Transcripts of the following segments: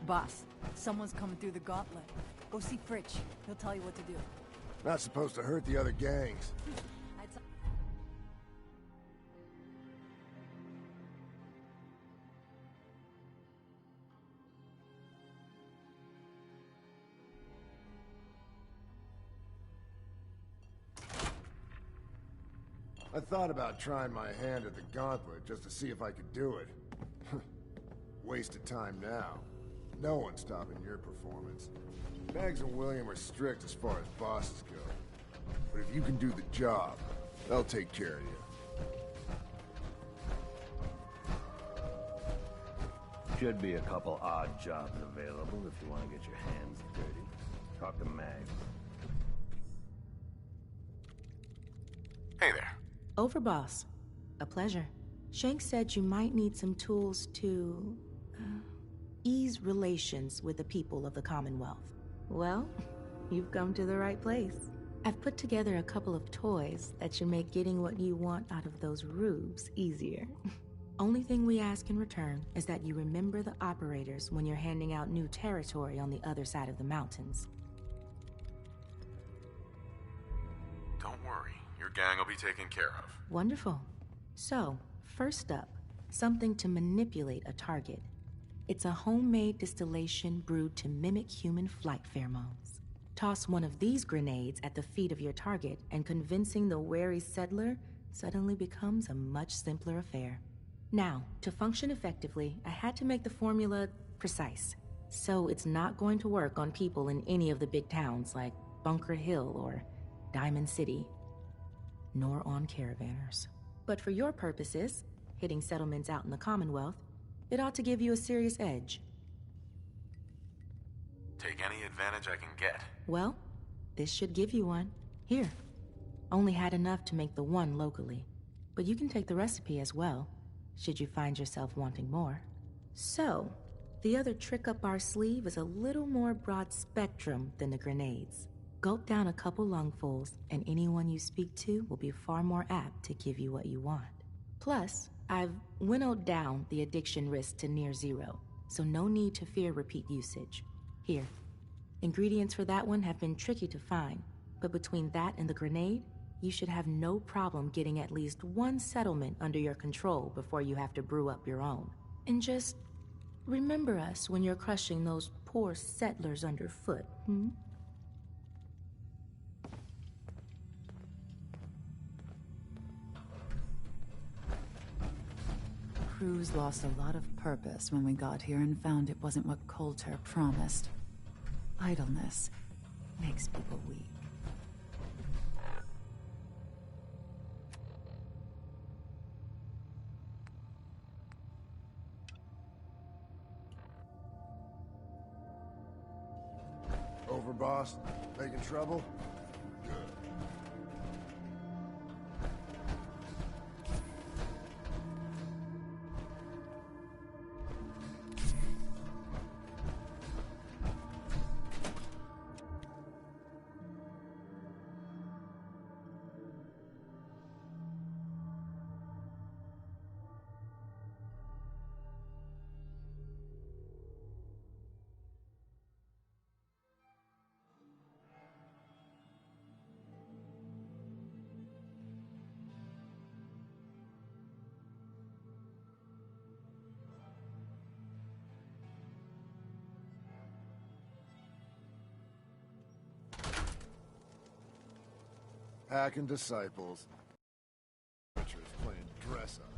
Boss, someone's coming through the gauntlet. Go see Fritch. He'll tell you what to do. Not supposed to hurt the other gangs. I thought about trying my hand at the gauntlet just to see if I could do it. Waste of time now. No one's stopping your performance. Bags and William are strict as far as bosses go. But if you can do the job, they'll take care of you. Should be a couple odd jobs available if you want to get your hands dirty. Talk to Mag. Hey there. Over, boss. A pleasure. Shank said you might need some tools to ease relations with the people of the Commonwealth. Well, you've come to the right place. I've put together a couple of toys that should make getting what you want out of those rubes easier. Only thing we ask in return is that you remember the operators when you're handing out new territory on the other side of the mountains. Don't worry. Your gang will be taken care of. Wonderful. So, first up, something to manipulate a target. It's a homemade distillation brewed to mimic human flight pheromones. Toss one of these grenades at the feet of your target, and convincing the wary settler suddenly becomes a much simpler affair. Now, to function effectively, I had to make the formula precise. So it's not going to work on people in any of the big towns like Bunker Hill or Diamond City, nor on caravanners. But for your purposes, hitting settlements out in the Commonwealth, it ought to give you a serious edge. Take any advantage I can get. Well, this should give you one. Here. Only had enough to make the one locally. But you can take the recipe as well, should you find yourself wanting more. So, the other trick up our sleeve is a little more broad spectrum than the grenades. Gulp down a couple lungfuls, and anyone you speak to will be far more apt to give you what you want. Plus, I've winnowed down the addiction risk to near zero, so no need to fear repeat usage. Here. Ingredients for that one have been tricky to find, but between that and the grenade, you should have no problem getting at least one settlement under your control before you have to brew up your own. And just remember us when you're crushing those poor settlers underfoot, Cruz lost a lot of purpose when we got here and found it wasn't what Coulter promised. Idleness makes people weak. Over, boss? Making trouble? Good. Packing disciples. Butchers playing dress up.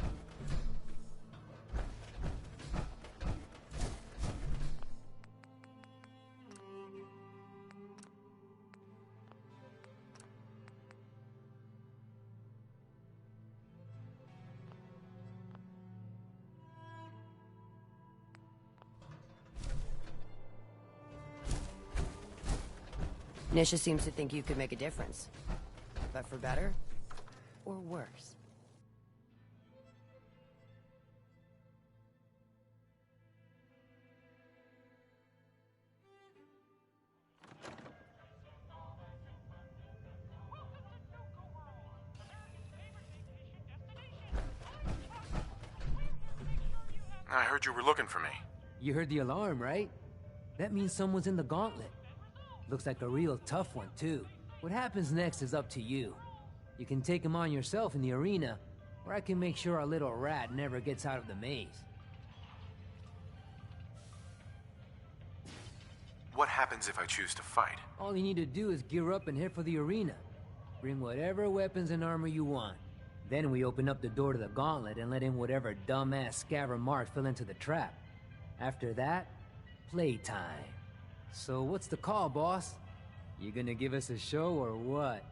Nisha seems to think you could make a difference. But for better or worse? I heard you were looking for me. You heard the alarm, right? That means someone's in the gauntlet. Looks like a real tough one, too. What happens next is up to you. You can take him on yourself in the arena, or I can make sure our little rat never gets out of the maze. What happens if I choose to fight? All you need to do is gear up and head for the arena. Bring whatever weapons and armor you want. Then we open up the door to the gauntlet and let in whatever dumbass scaver Mark fell into the trap. After that, playtime. So what's the call, boss? You gonna give us a show or what?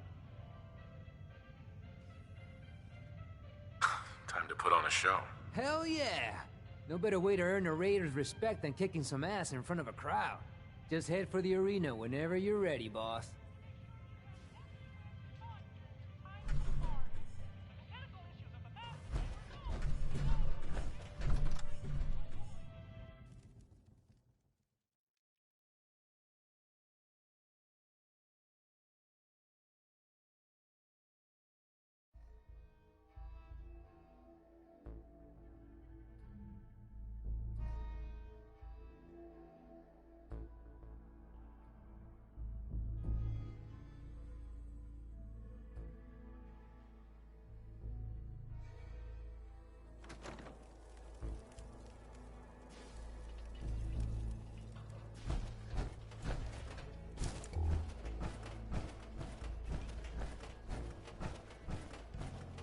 Time to put on a show. Hell yeah! No better way to earn a Raiders' respect than kicking some ass in front of a crowd. Just head for the arena whenever you're ready, boss.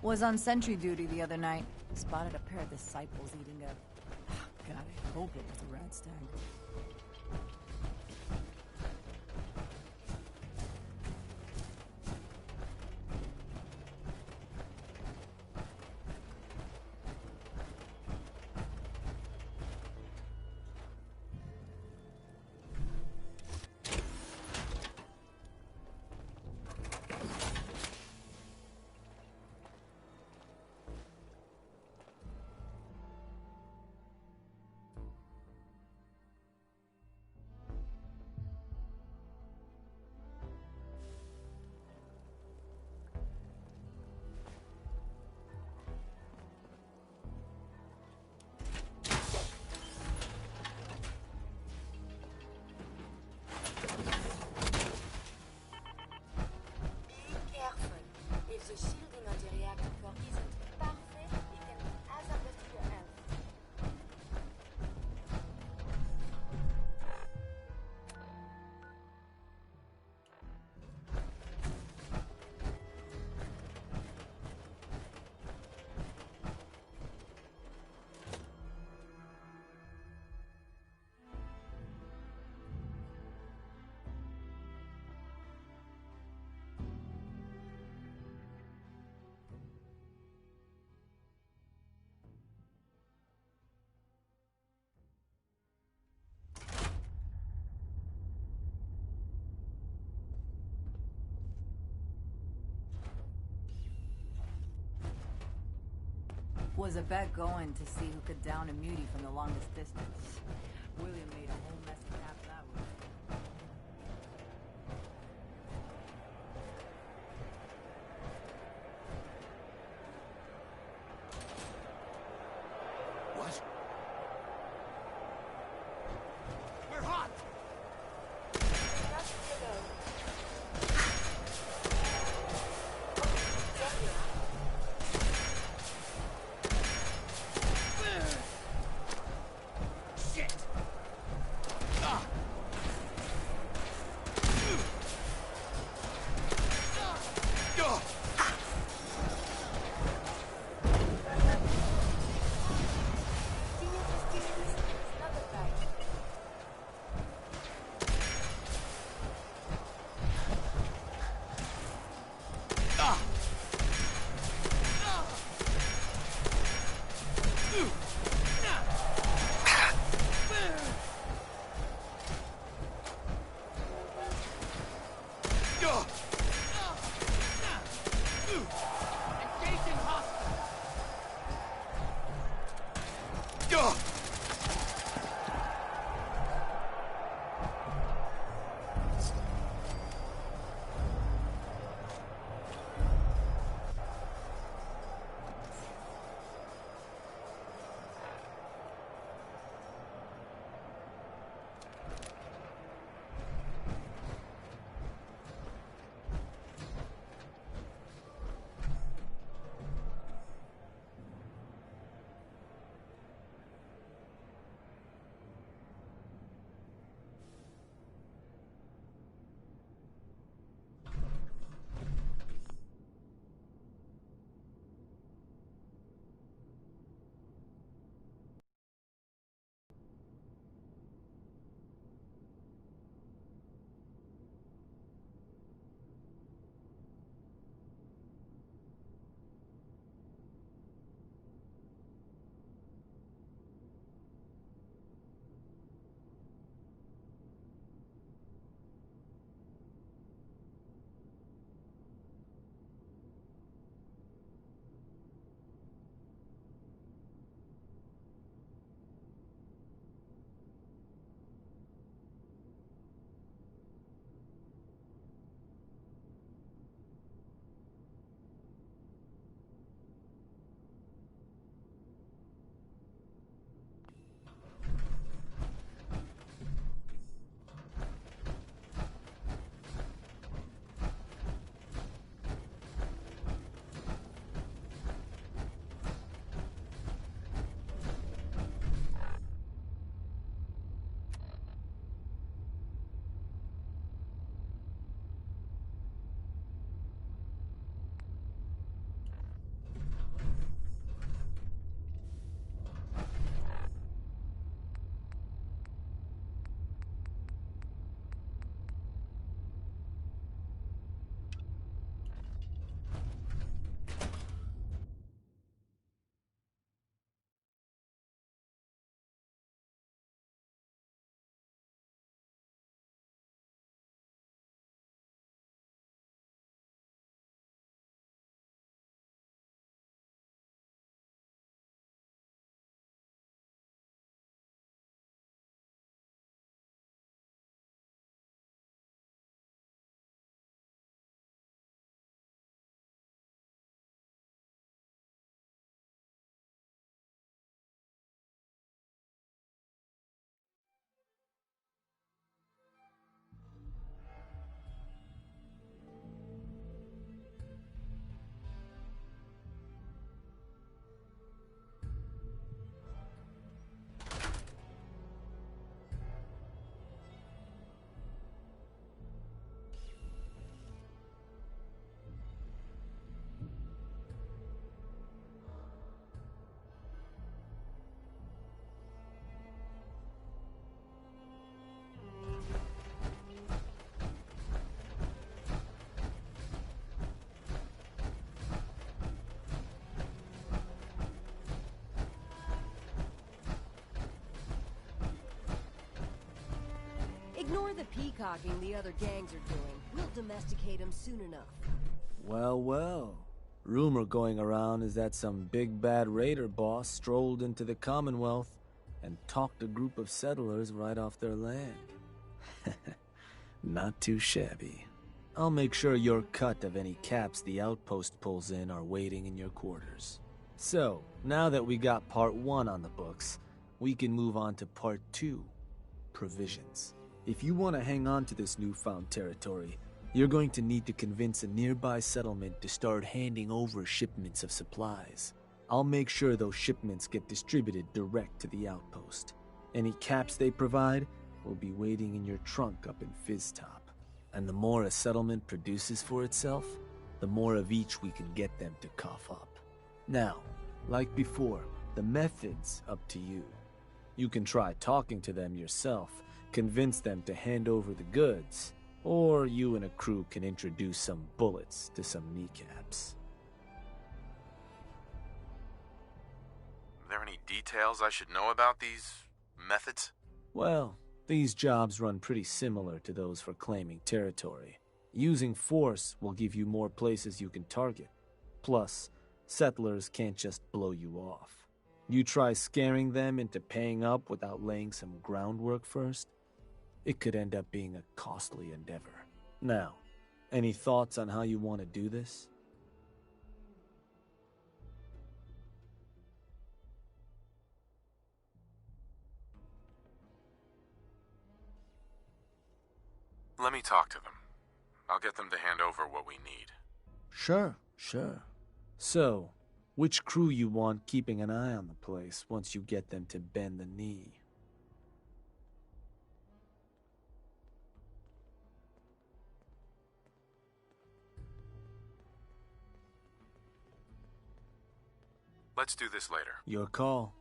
Was on sentry duty the other night. Spotted a pair of disciples eating a... God, I hope it was a rat stag. The shielding on the reactor core isn't perfect, it can be hazardous to your health. Was a bet going to see who could down a mutie from the longest distance. William made a whole mess of half that one. What? We're hot! Just below. There you are. Shit! Ah! Ignore the peacocking the other gangs are doing. We'll domesticate them soon enough. Well, well. Rumor going around is that some big bad raider boss strolled into the Commonwealth and talked a group of settlers right off their land. Not too shabby. I'll make sure your cut of any caps the outpost pulls in are waiting in your quarters. So, now that we got part 1 on the books, we can move on to part 2, provisions. If you want to hang on to this newfound territory, you're going to need to convince a nearby settlement to start handing over shipments of supplies. I'll make sure those shipments get distributed direct to the outpost. Any caps they provide will be waiting in your trunk up in Fizztop. And the more a settlement produces for itself, the more of each we can get them to cough up. Now, like before, the method's up to you. You can try talking to them yourself, convince them to hand over the goods, or you and a crew can introduce some bullets to some kneecaps. Are there any details I should know about these methods? Well, these jobs run pretty similar to those for claiming territory. Using force will give you more places you can target. Plus, settlers can't just blow you off. You try scaring them into paying up without laying some groundwork first, it could end up being a costly endeavor. Now, any thoughts on how you want to do this? Let me talk to them. I'll get them to hand over what we need. Sure. So, which crew you want keeping an eye on the place once you get them to bend the knee? Let's do this later. Your call.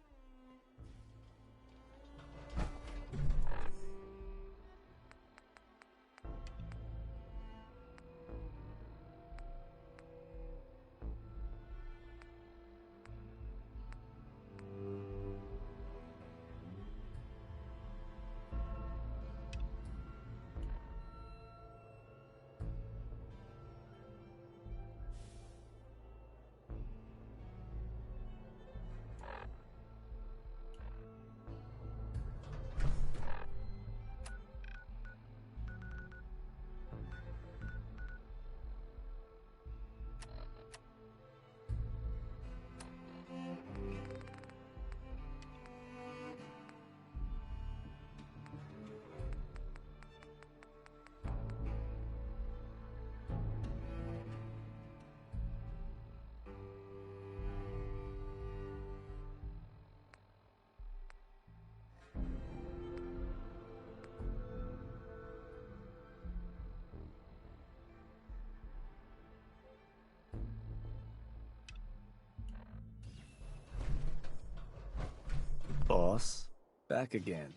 Boss, back again.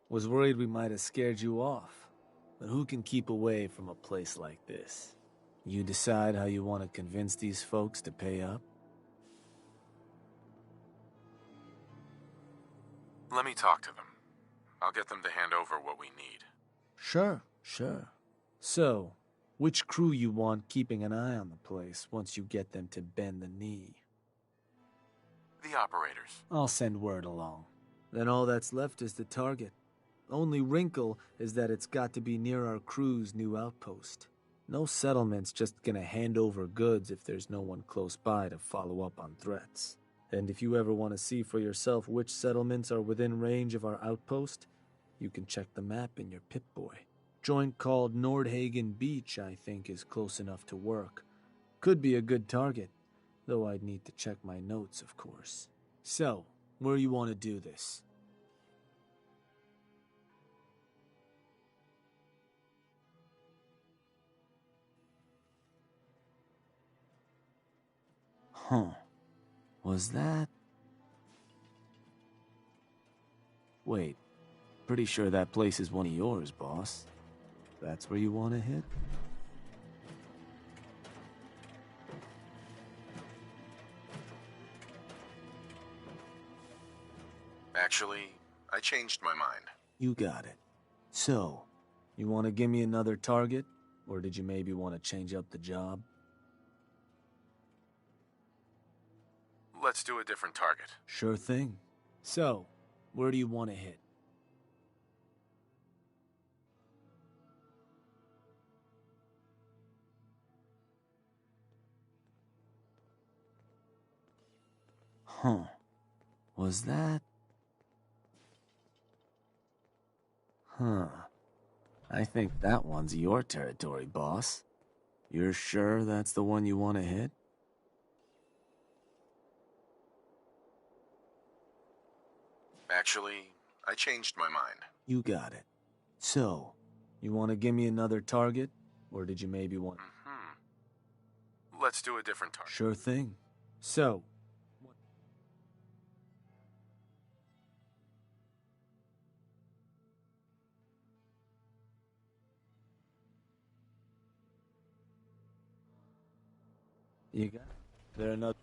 Was worried we might have scared you off. But who can keep away from a place like this? You decide how you want to convince these folks to pay up? Let me talk to them. I'll get them to hand over what we need. Sure. So, which crew you want keeping an eye on the place once you get them to bend the knee? The operators. I'll send word along. Then all that's left is the target. Only wrinkle is that it's got to be near our crew's new outpost. No settlement's just gonna hand over goods if there's no one close by to follow up on threats. And if you ever want to see for yourself which settlements are within range of our outpost, you can check the map in your Pip-Boy. Joint called Nordhagen Beach, I think, is close enough to work. Could be a good target, though I'd need to check my notes, of course. So, where you want to do this? Huh. Was that... Wait. Pretty sure that place is one of yours, boss. That's where you want to hit? Actually, I changed my mind. You got it. So, You want to give me another target? Or did you maybe want to change up the job? Let's do a different target. Sure thing. So, where do you want to hit? Huh. Was that... Huh. I think that one's your territory, boss. You're sure that's the one you want to hit? Actually, I changed my mind. You got it. So, you want to give me another target? Or did you maybe want... Let's do a different target. Sure thing. So... You got it? There another...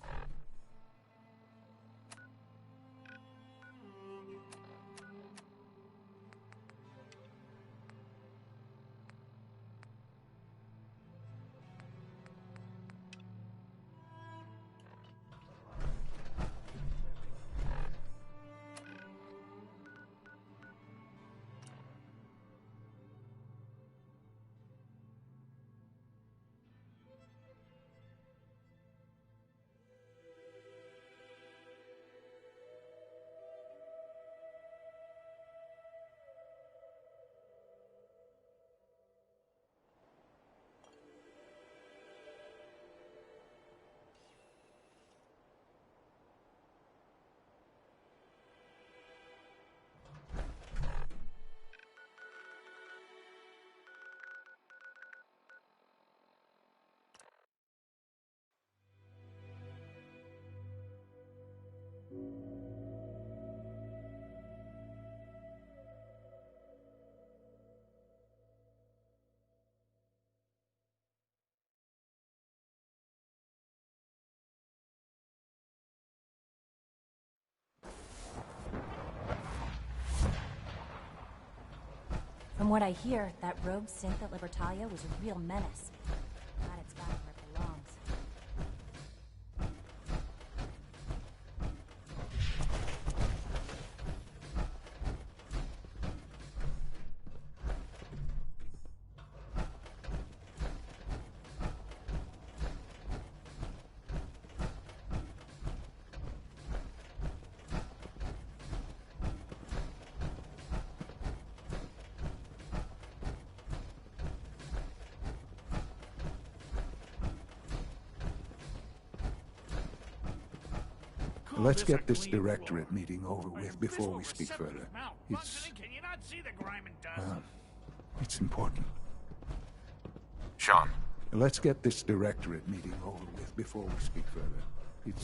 From what I hear, that rogue synth at Libertalia was a real menace. Glad it's back where it belongs. Let's get this directorate meeting over with before we speak further. It's important. Sean. Let's get this directorate meeting over with before we speak further.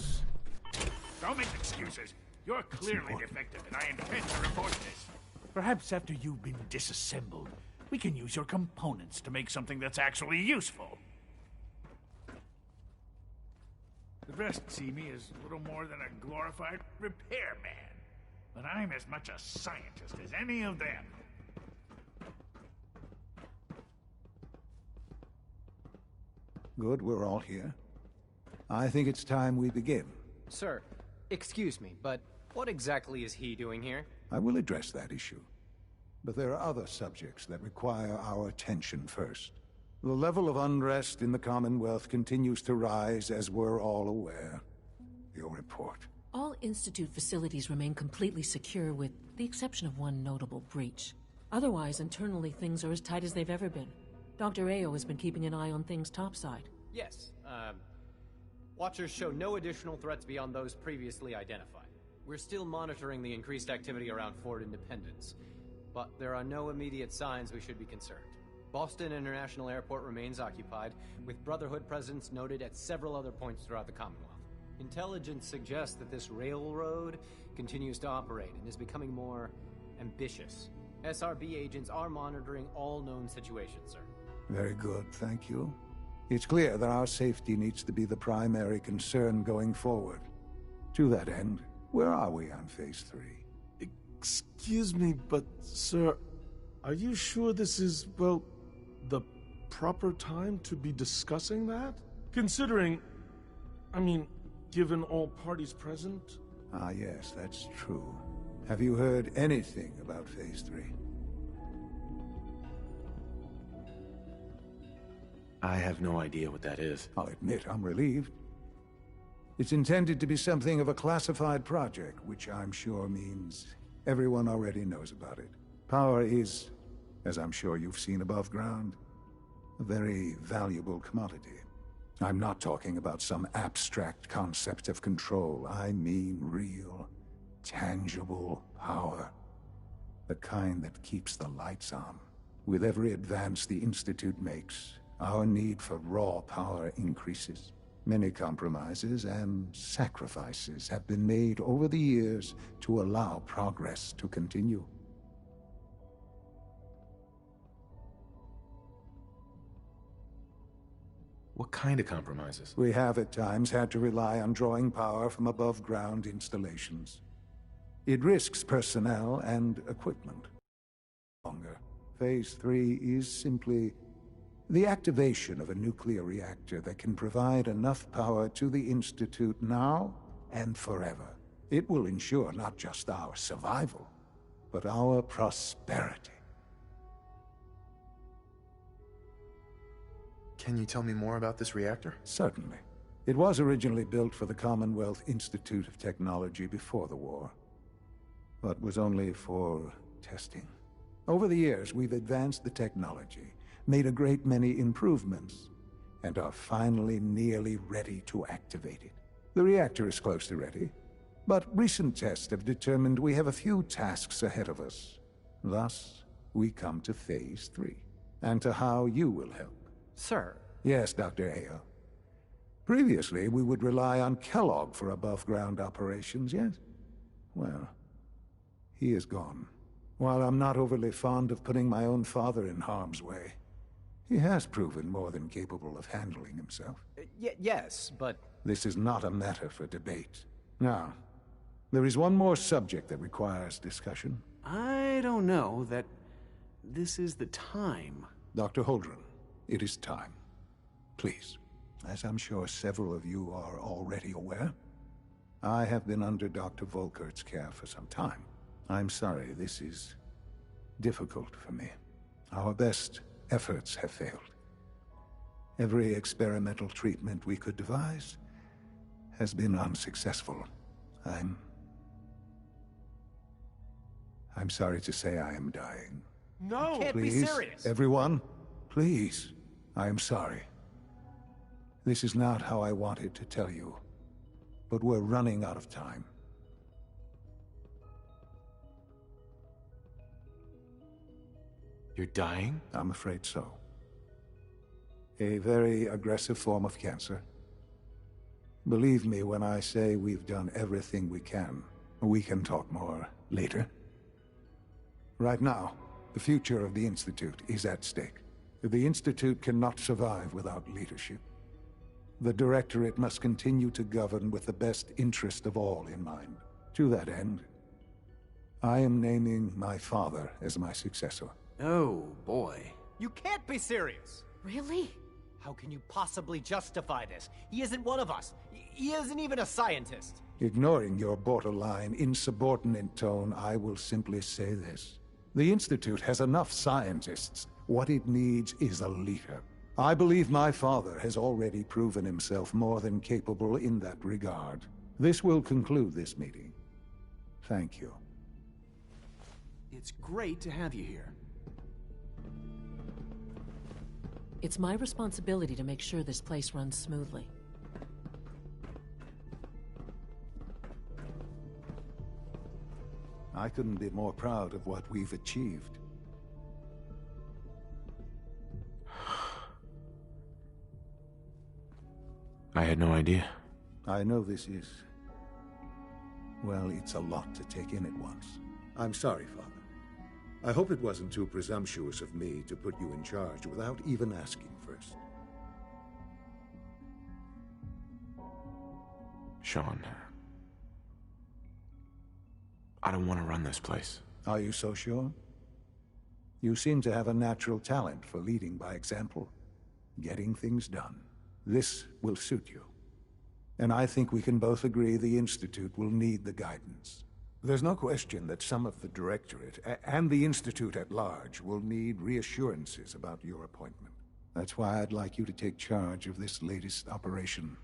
Don't make excuses. You're clearly defective, and I intend to report this. Perhaps after you've been disassembled, we can use your components to make something that's actually useful. The rest see me as little more than a glorified repairman. But I'm as much a scientist as any of them. Good, we're all here. I think it's time we begin. Sir, excuse me, but what exactly is he doing here? I will address that issue. But there are other subjects that require our attention first. The level of unrest in the Commonwealth continues to rise, as we're all aware. Your report. All Institute facilities remain completely secure, with the exception of one notable breach. Otherwise, internally, things are as tight as they've ever been. Dr. Ao has been keeping an eye on things topside. Yes, Watchers show no additional threats beyond those previously identified. We're still monitoring the increased activity around Fort Independence, but there are no immediate signs we should be concerned. Boston International Airport remains occupied, with Brotherhood presence noted at several other points throughout the Commonwealth. Intelligence suggests that this railroad continues to operate and is becoming more ambitious. SRB agents are monitoring all known situations, sir. Very good, thank you. It's clear that our safety needs to be the primary concern going forward. To that end, where are we on Phase 3? Excuse me, but, sir, Are you sure this is, well, the proper time to be discussing that? Considering, I mean, given all parties present? Ah, yes, that's true. Have you heard anything about Phase 3? I have no idea what that is. I'll admit I'm relieved. It's intended to be something of a classified project, which I'm sure means everyone already knows about it. Power is, as I'm sure you've seen above ground, a very valuable commodity. I'm not talking about some abstract concept of control. I mean real, tangible power. The kind that keeps the lights on. With every advance the Institute makes, our need for raw power increases. Many compromises and sacrifices have been made over the years to allow progress to continue. What kind of compromises? We have at times had to rely on drawing power from above-ground installations. It risks personnel and equipment. Longer. Phase 3 is simply the activation of a nuclear reactor that can provide enough power to the Institute now and forever. It will ensure not just our survival, but our prosperity. Can you tell me more about this reactor? Certainly. It was originally built for the Commonwealth Institute of Technology before the war, but was only for testing. Over the years, we've advanced the technology, made a great many improvements, and are finally nearly ready to activate it. The reactor is close to ready, but recent tests have determined we have a few tasks ahead of us. Thus, we come to Phase 3, and to how you will help. Sir. Yes, Dr. Ayo. Previously, we would rely on Kellogg for above-ground operations, yes? Well, he is gone. While I'm not overly fond of putting my own father in harm's way, he has proven more than capable of handling himself. Yes, but... This is not a matter for debate. Now, there is one more subject that requires discussion. I don't know that this is the time. Dr. Holdren, it is time. Please. As I'm sure several of you are already aware, I have been under Dr. Volkert's care for some time. I'm sorry, this is difficult for me. Our best efforts have failed. Every experimental treatment we could devise has been unsuccessful. I'm sorry to say I am dying. No! You can't Please, be serious! Everyone, please. I am sorry. This is not how I wanted to tell you, but we're running out of time. You're dying? I'm afraid so. A very aggressive form of cancer. Believe me when I say we've done everything we can. We can talk more later. Right now, the future of the Institute is at stake. The Institute cannot survive without leadership. The Directorate must continue to govern with the best interest of all in mind. To that end, I am naming my father as my successor. Oh, boy. You can't be serious! Really? How can you possibly justify this? He isn't one of us. He isn't even a scientist. Ignoring your borderline, insubordinate tone, I will simply say this. The Institute has enough scientists. What it needs is a leader. I believe my father has already proven himself more than capable in that regard. This will conclude this meeting. Thank you. It's great to have you here. It's my responsibility to make sure this place runs smoothly. I couldn't be more proud of what we've achieved. I had no idea. I know this is... well, it's a lot to take in at once. I'm sorry, Father. I hope it wasn't too presumptuous of me to put you in charge without even asking first. Sean, I don't want to run this place. Are you so sure? You seem to have a natural talent for leading by example, getting things done. This will suit you. And I think we can both agree the Institute will need the guidance. There's no question that some of the Directorate and the Institute at large will need reassurances about your appointment. That's why I'd like you to take charge of this latest operation.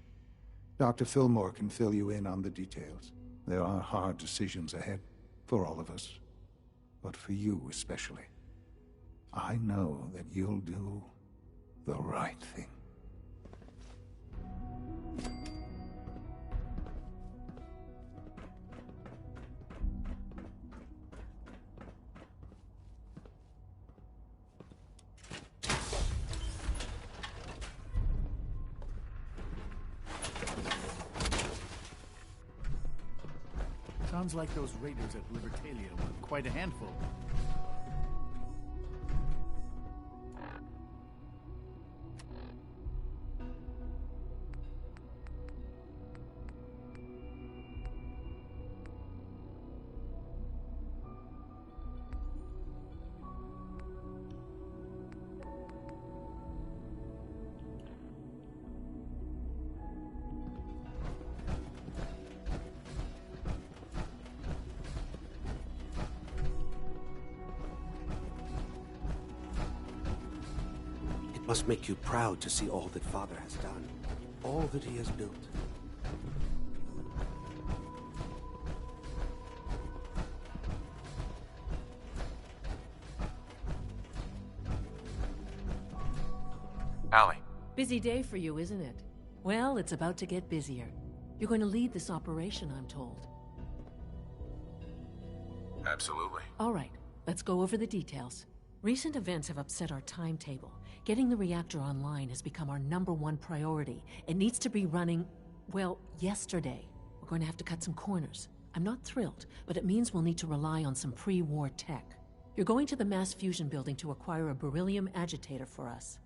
Dr. Fillmore can fill you in on the details. There are hard decisions ahead, for all of us. But for you especially. I know that you'll do the right thing. Sounds like those raiders at Libertalia were quite a handful. It must make you proud to see all that Father has done, all that he has built. Allie. Busy day for you, isn't it? Well, it's about to get busier. You're going to lead this operation, I'm told. Absolutely. All right, let's go over the details. Recent events have upset our timetable. Getting the reactor online has become our #1 priority. It needs to be running, well, yesterday. We're going to have to cut some corners. I'm not thrilled, but it means we'll need to rely on some pre-war tech. You're going to the mass fusion building to acquire a beryllium agitator for us.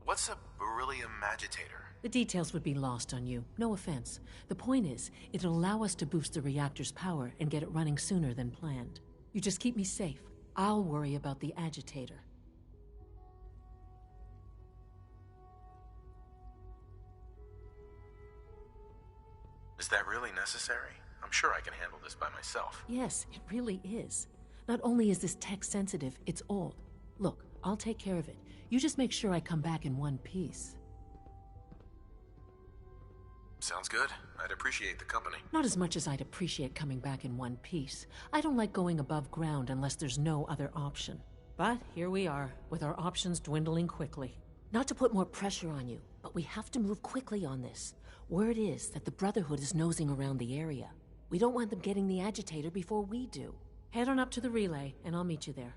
What's a beryllium agitator? The details would be lost on you. No offense. The point is, it'll allow us to boost the reactor's power and get it running sooner than planned. You just keep me safe. I'll worry about the agitator. Is that really necessary? I'm sure I can handle this by myself. Yes, it really is. Not only is this tech sensitive, it's old. Look, I'll take care of it. You just make sure I come back in one piece. Sounds good. I'd appreciate the company. Not as much as I'd appreciate coming back in one piece. I don't like going above ground unless there's no other option. But here we are, with our options dwindling quickly. Not to put more pressure on you, but we have to move quickly on this. Word is that the Brotherhood is nosing around the area. We don't want them getting the agitator before we do. Head on up to the relay, and I'll meet you there.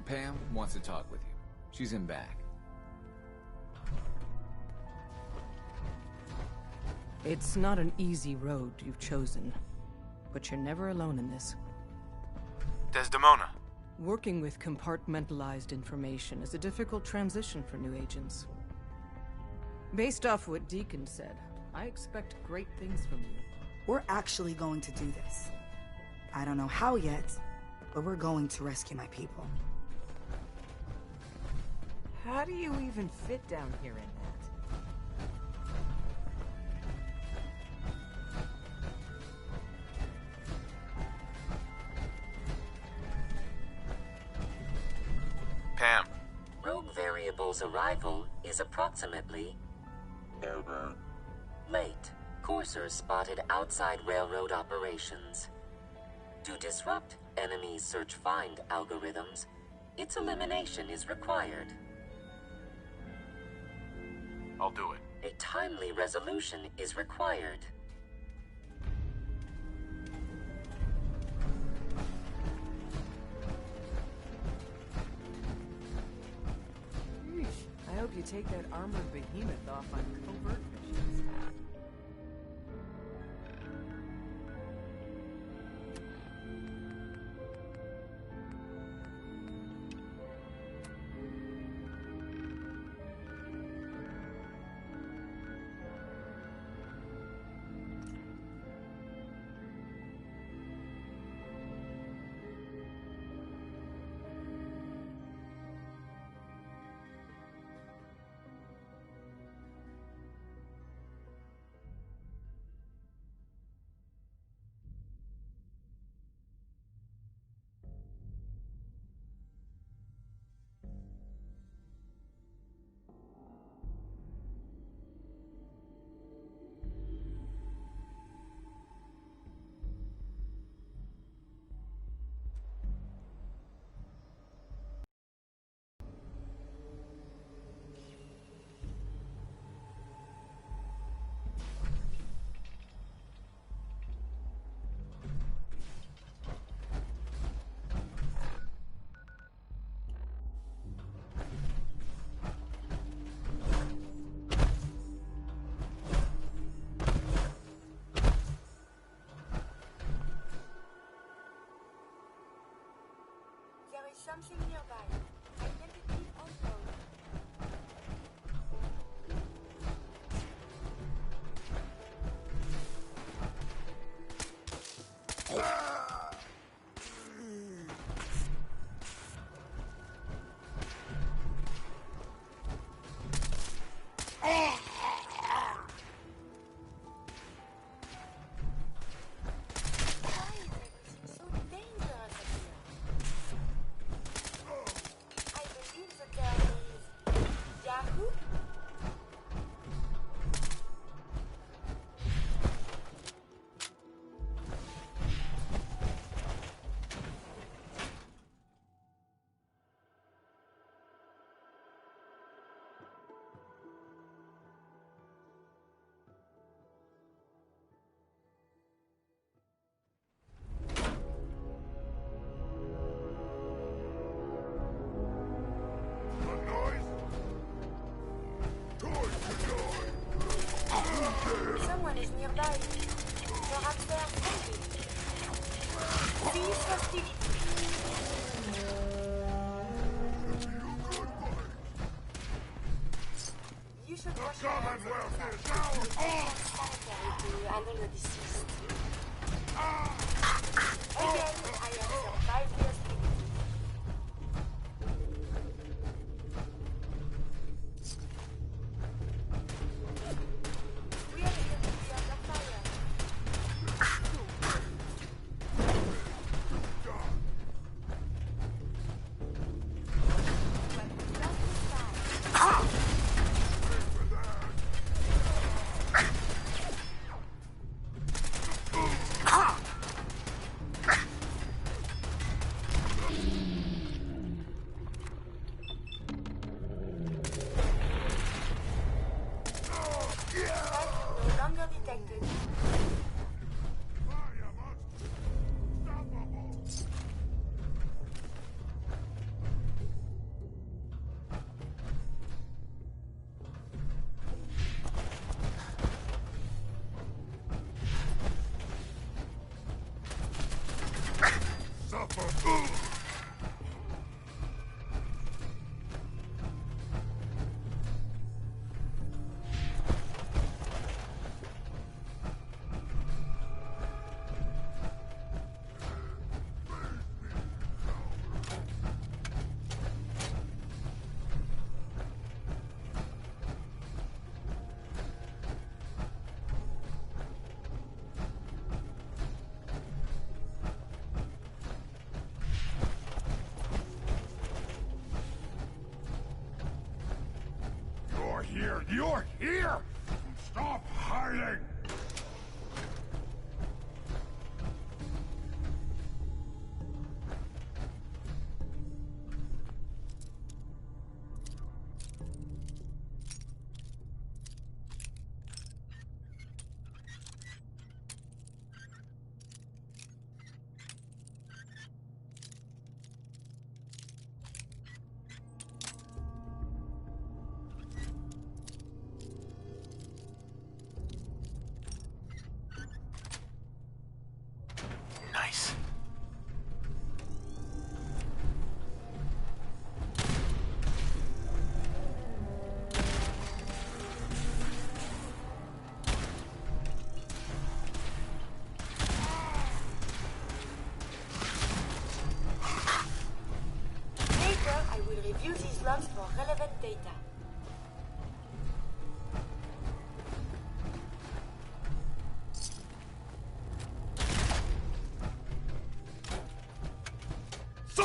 Pam wants to talk with you. She's in back. It's not an easy road you've chosen, but you're never alone in this. Desdemona. Working with compartmentalized information is a difficult transition for new agents. Based off what Deacon said, I expect great things from you. We're actually going to do this. I don't know how yet, but we're going to rescue my people. How do you even fit down here in that? Pam. Rogue Variable's arrival is approximately... late. Coursers spotted outside railroad operations. To disrupt enemy search-find algorithms, its elimination is required. I'll do it. A timely resolution is required. Yeesh. I hope you take that armored behemoth off on covert missions. Something nearby. Identity unknown. Someone is nearby. Perhaps they are hungry. Cease hostility. You should wash your hands of sanitary to handle the deceased. Again, I have survived the hostility. You're here! Stop hiding!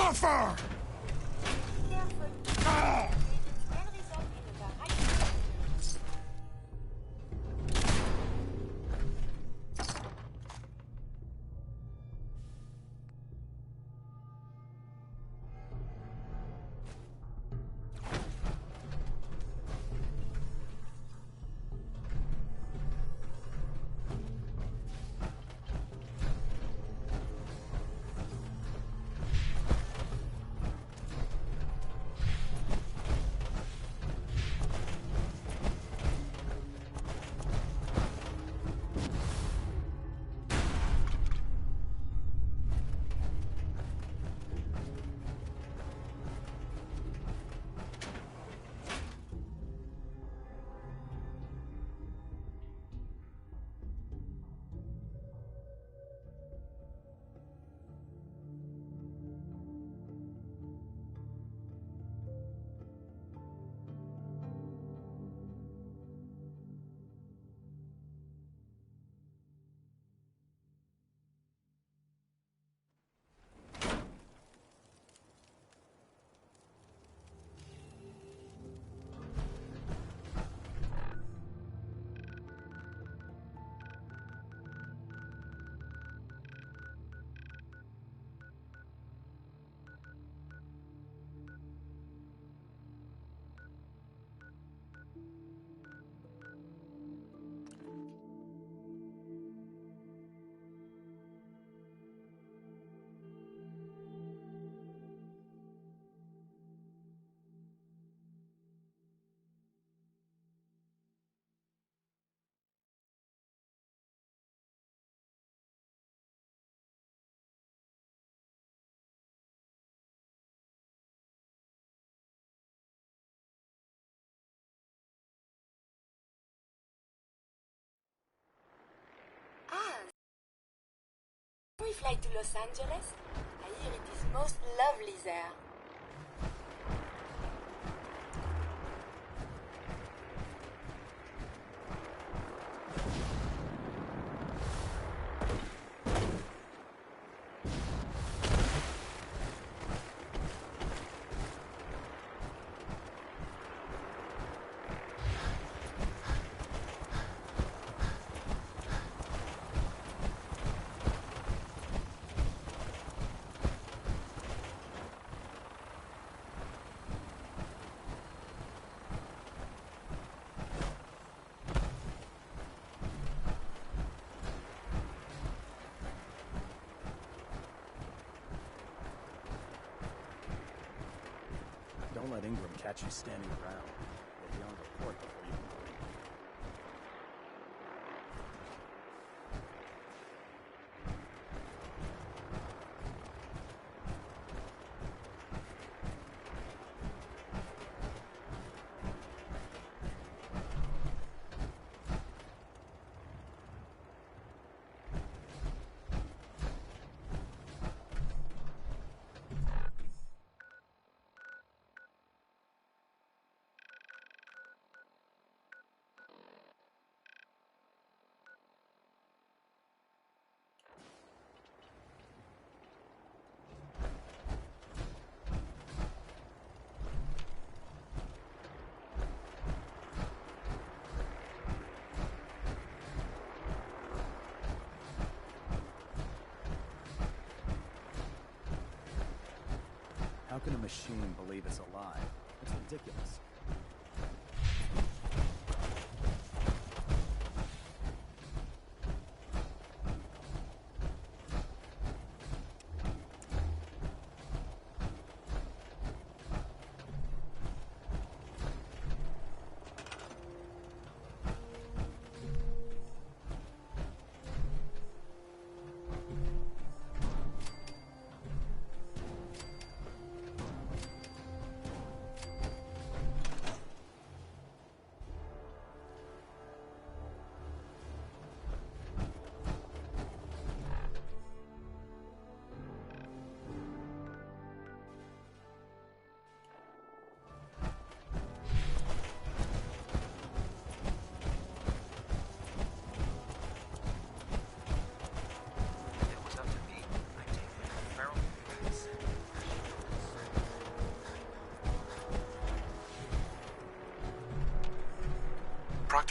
Suffer! Ah! We fly to Los Angeles. I hear it is most lovely there. Don't let Ingram catch you standing around. You'll be on report before you can breathe. How can a machine believe it's alive? It's ridiculous.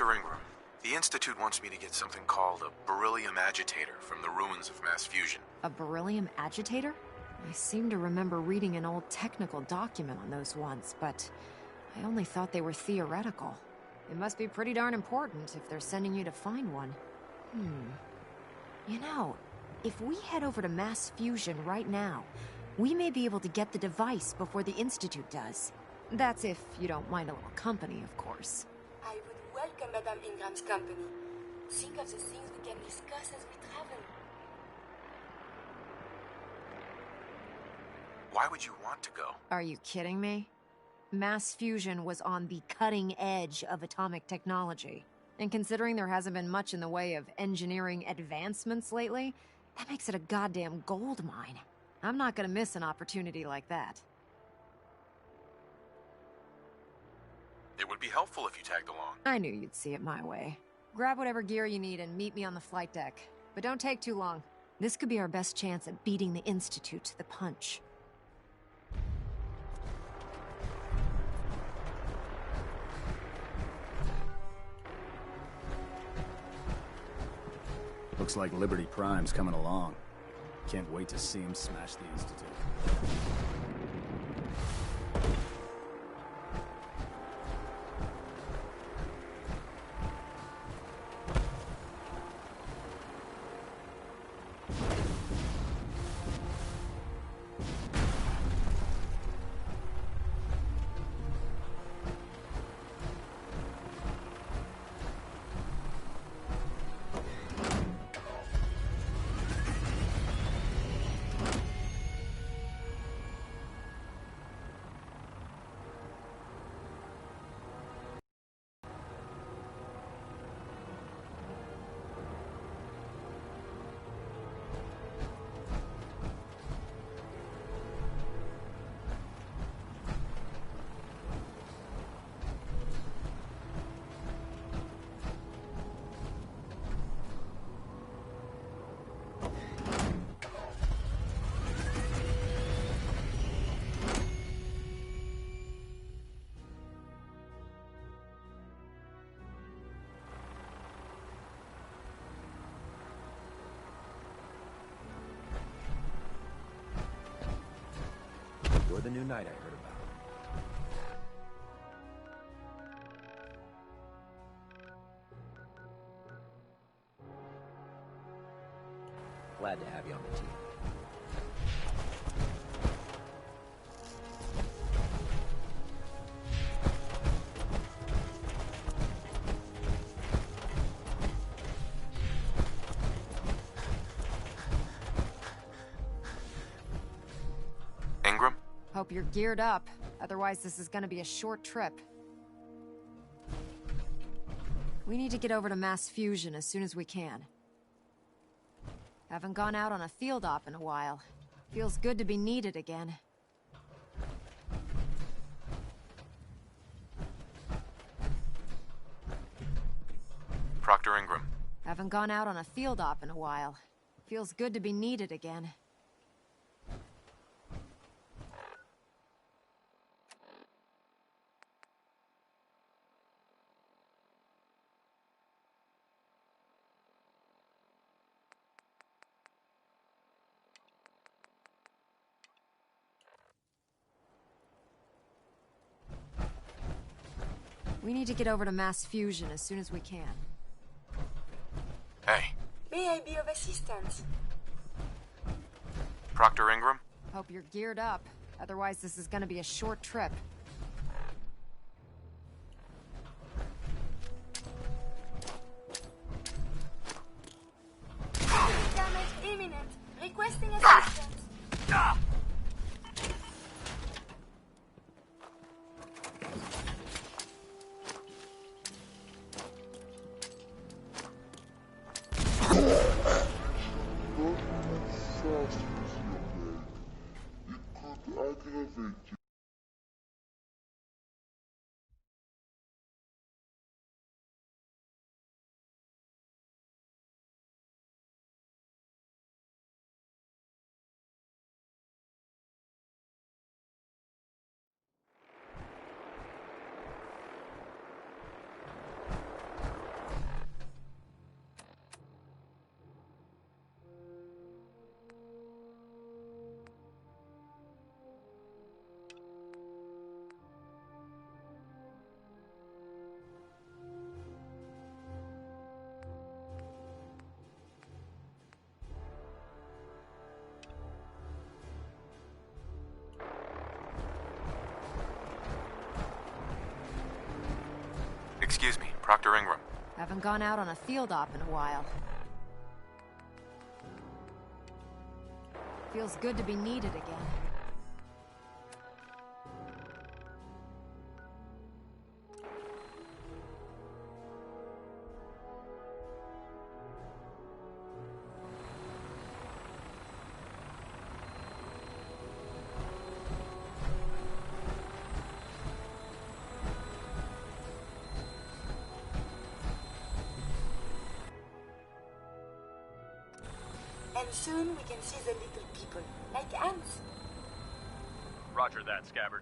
Dr. Ingram, the Institute wants me to get something called a beryllium agitator from the ruins of mass fusion. A beryllium agitator? I seem to remember reading an old technical document on those once, but I only thought they were theoretical. It must be pretty darn important if they're sending you to find one. You know, if we head over to mass fusion right now, we may be able to get the device before the Institute does. That's if you don't mind a little company, of course. I would welcome Madame Ingram's company. Think of the things we can discuss as we travel. Why would you want to go? Are you kidding me? Mass fusion was on the cutting edge of atomic technology. And considering there hasn't been much in the way of engineering advancements lately, that makes it a goddamn gold mine. I'm not gonna miss an opportunity like that. It would be helpful if you tagged along. I knew you'd see it my way. Grab whatever gear you need and meet me on the flight deck. But don't take too long. This could be our best chance at beating the Institute to the punch. Looks like Liberty Prime's coming along. Can't wait to see him smash the Institute. You're the new knight I heard about. Glad to have you on the team. Ingram? Hope you're geared up. Otherwise, this is gonna be a short trip. We need to get over to mass fusion as soon as we can. Haven't gone out on a field op in a while. Feels good to be needed again. Proctor Ingram. Haven't gone out on a field op in a while. Feels good to be needed again. We need to get over to mass fusion as soon as we can. Hey. May I be of assistance? Proctor Ingram? Hope you're geared up. Otherwise, this is gonna be a short trip. Damage imminent. Requesting assistance. Excuse me, Proctor Ingram. Haven't gone out on a field op in a while. Feels good to be needed again. And soon we can see the little people, like ants. Roger that, Scabbard.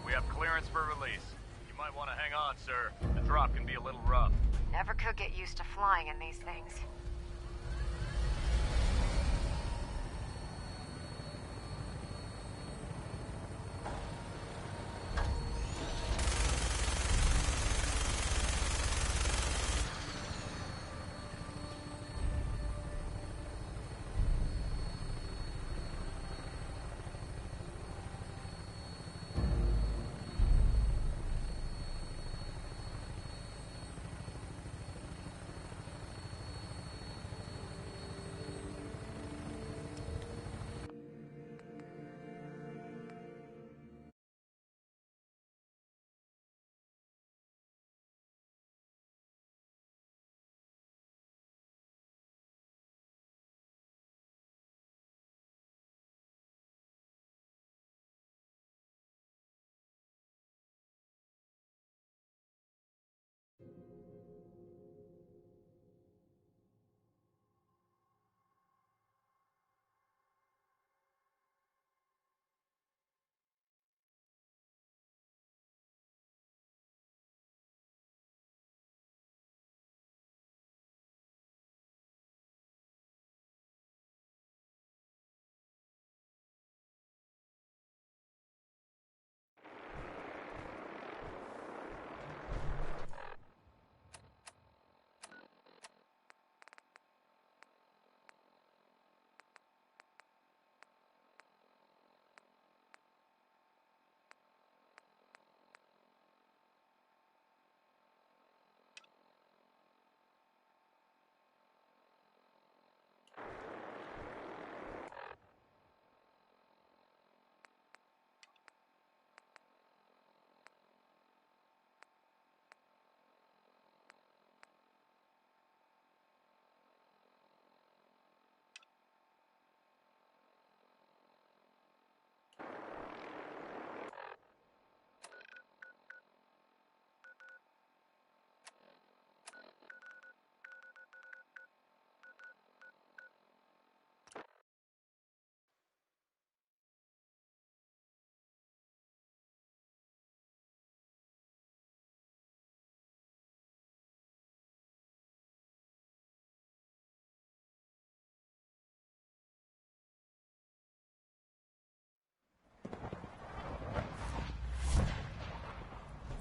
We have clearance for release. You might want to hang on, sir. The drop can be a little rough. Never could get used to flying in these things.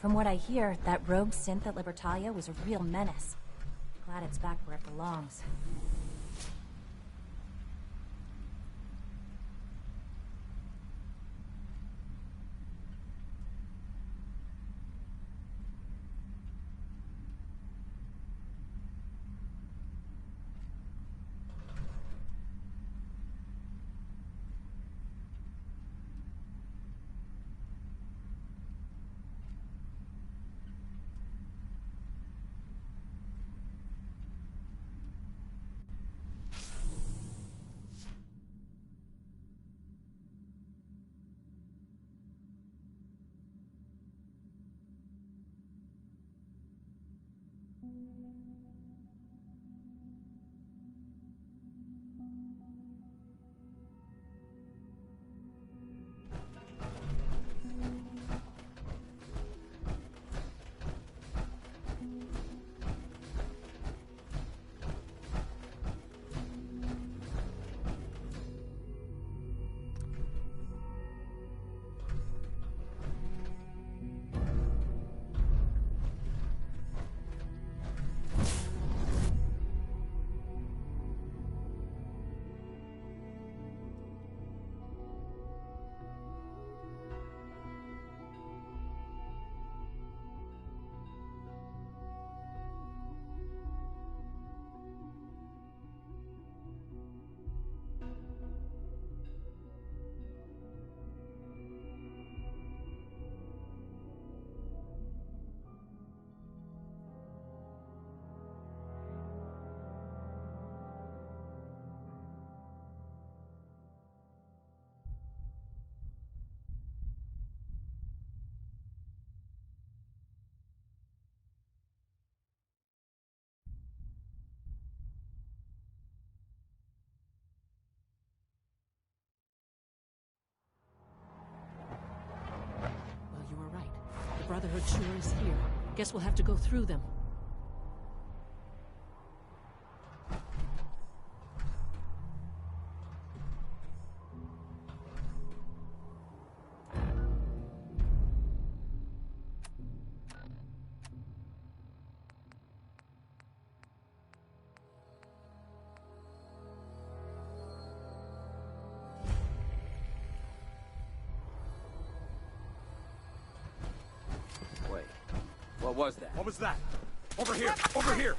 From what I hear, that rogue synth at Libertalia was a real menace. Glad it's back where it belongs. Brotherhood sure is here. Guess we'll have to go through them. What was that? What was that? Over here! Over here!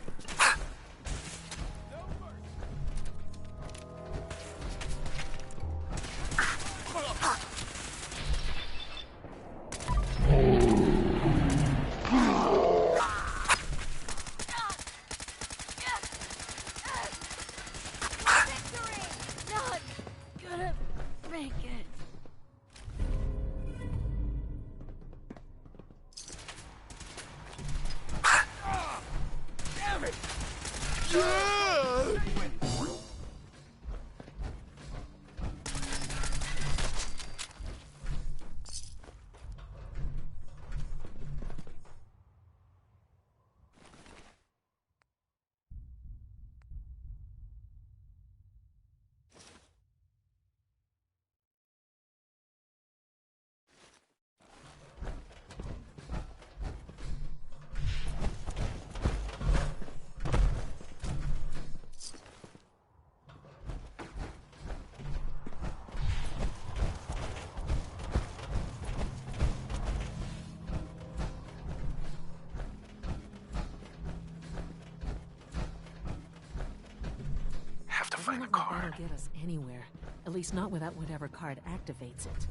Find the card. That'll get us anywhere. At least not without whatever card activates it.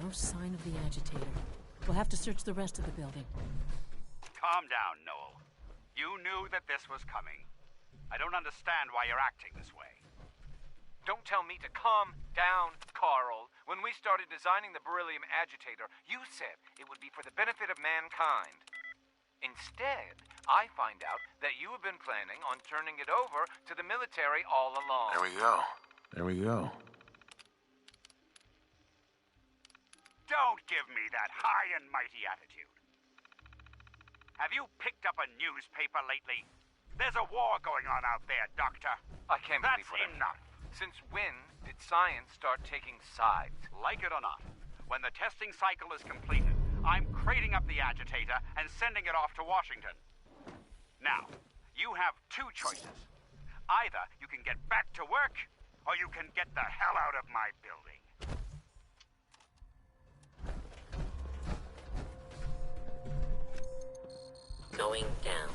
No sign of the agitator. We'll have to search the rest of the building. Calm down, Noel. You knew that this was coming. I don't understand why you're acting this way. Don't tell me to calm down, Carl. When we started designing the beryllium agitator, you said it would be for the benefit of mankind. Instead, I find out that you have been planning on turning it over to the military all along. There we go. There we go. Don't give me that high and mighty attitude. Have you picked up a newspaper lately? There's a war going on out there, Doctor. I can't believe what That's enough. Since when did science start taking sides? Like it or not, when the testing cycle is completed, I'm crating up the agitator and sending it off to Washington. Now, you have two choices. Either you can get back to work, or you can get the hell out of my building. Going down.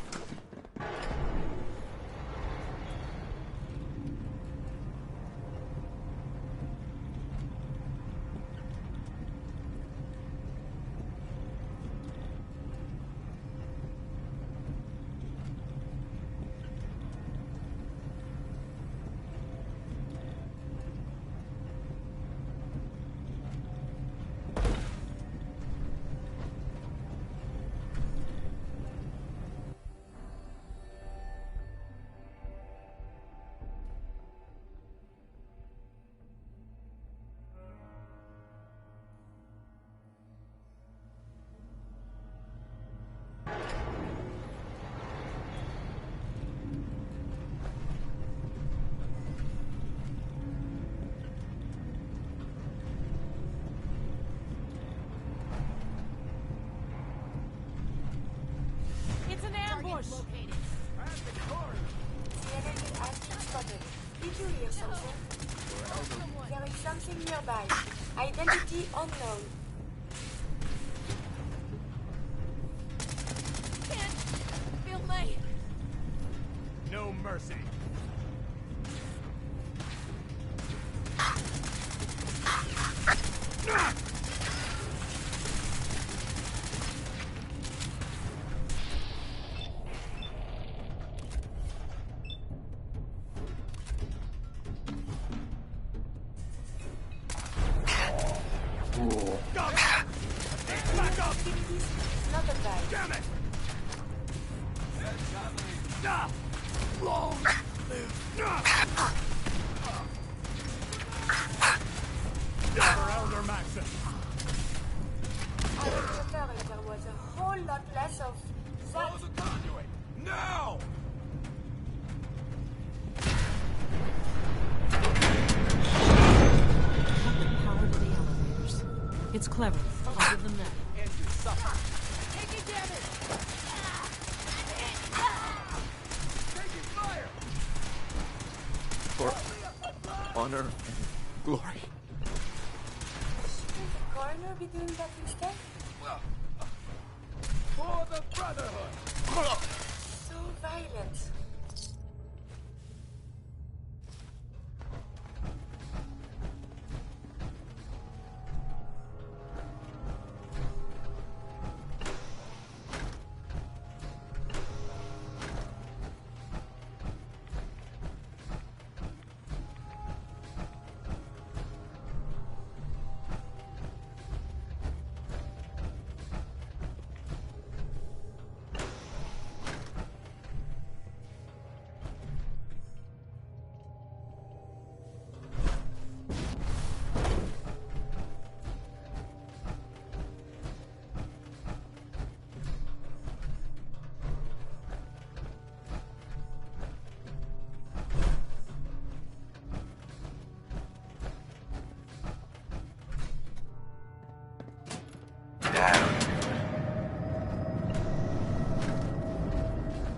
Located. The enemy has been spotted. Did you hear something? There is something nearby. Identity unknown. Can't feel my... No mercy. Back up! Not a guy. Damn it! Long live Elder Maxon. I would prefer if there was a whole lot less of that. Follow the conduit! Now! Cut the power to the elevators. It's clever. Other than that. And you suffer. Taking damage! Taking fire! For honor and glory. Should the coroner be doing that instead? For the Brotherhood! So violent.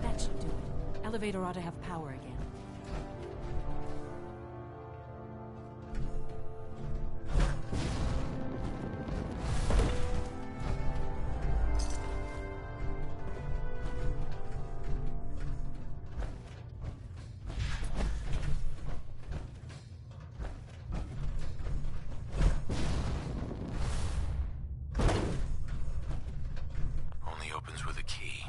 That should do it. Elevator ought to have power again. Only opens with a key.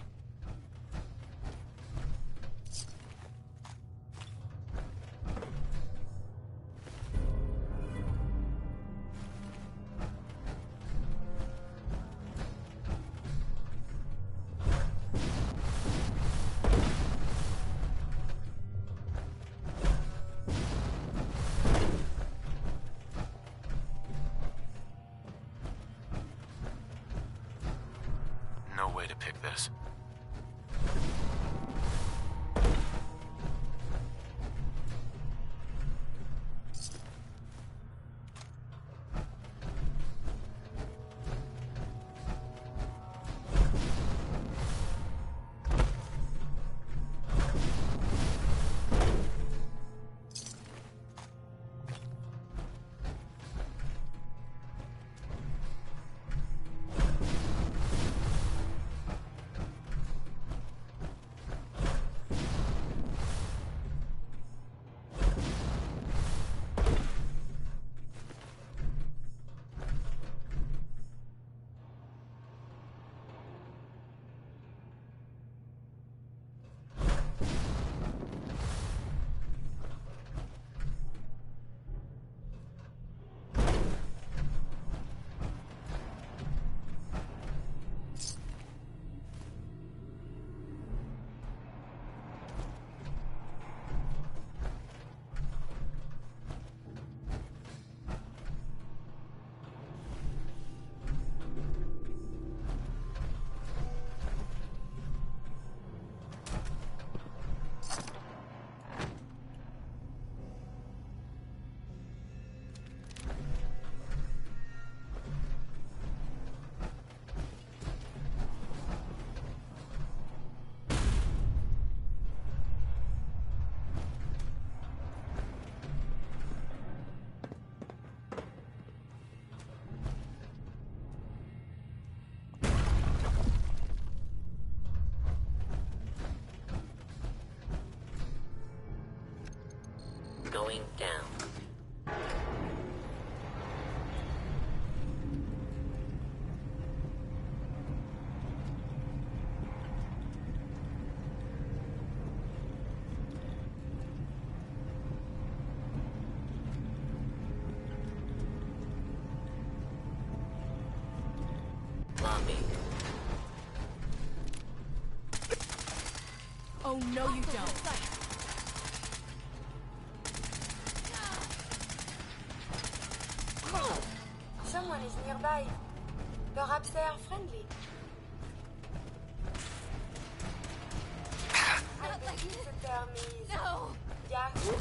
No way to pick this. Oh, no, you don't. Someone is nearby. Perhaps they are friendly. I believe the term is... No! Yahoo!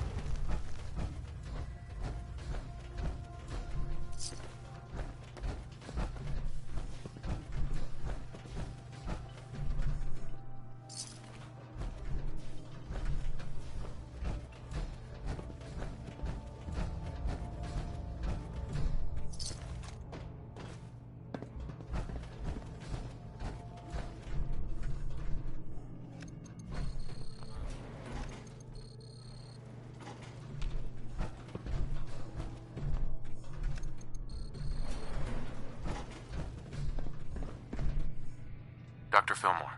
Dr. Fillmore.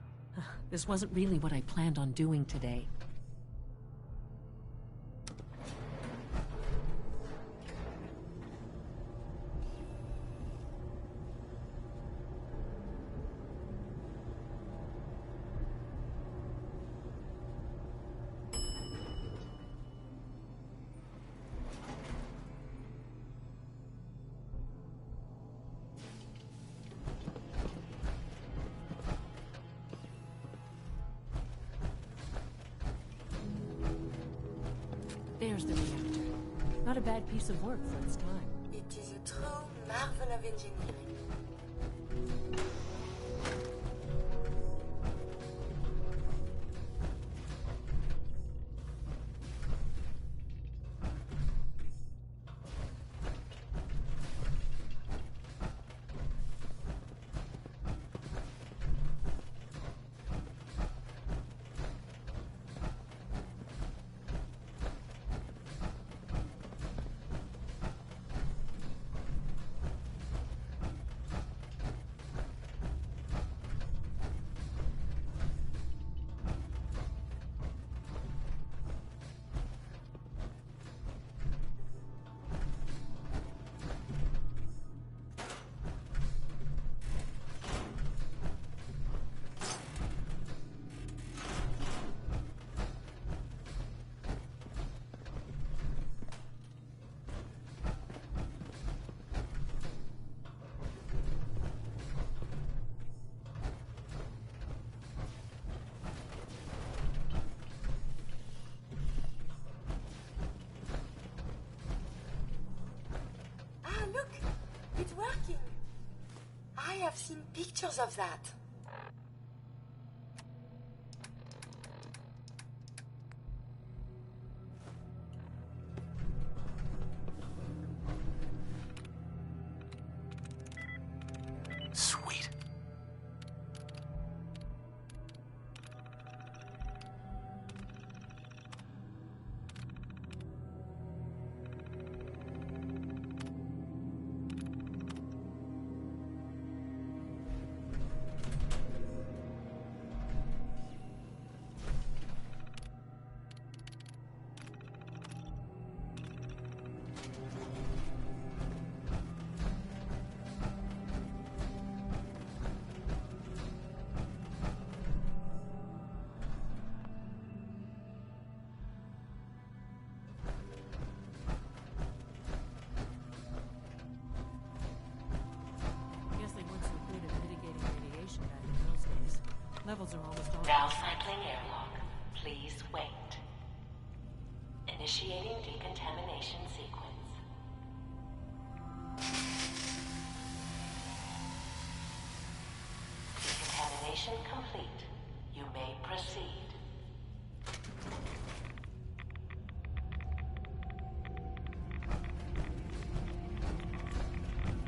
This wasn't really what I planned on doing today. There's the reactor. Not a bad piece of work for its time. It is a true marvel of engineering. Look! It's working! I have seen pictures of that. Sweet. Levels are almost all... Now cycling airlock. Please wait. Initiating decontamination sequence. Decontamination complete. You may proceed.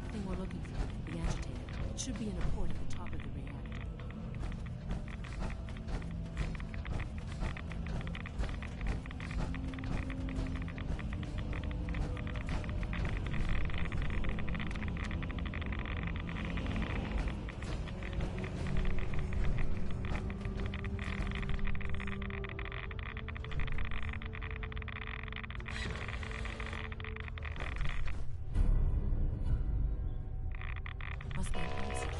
The thing we're looking for, the agitator. It should be in a port at the top of the reactor.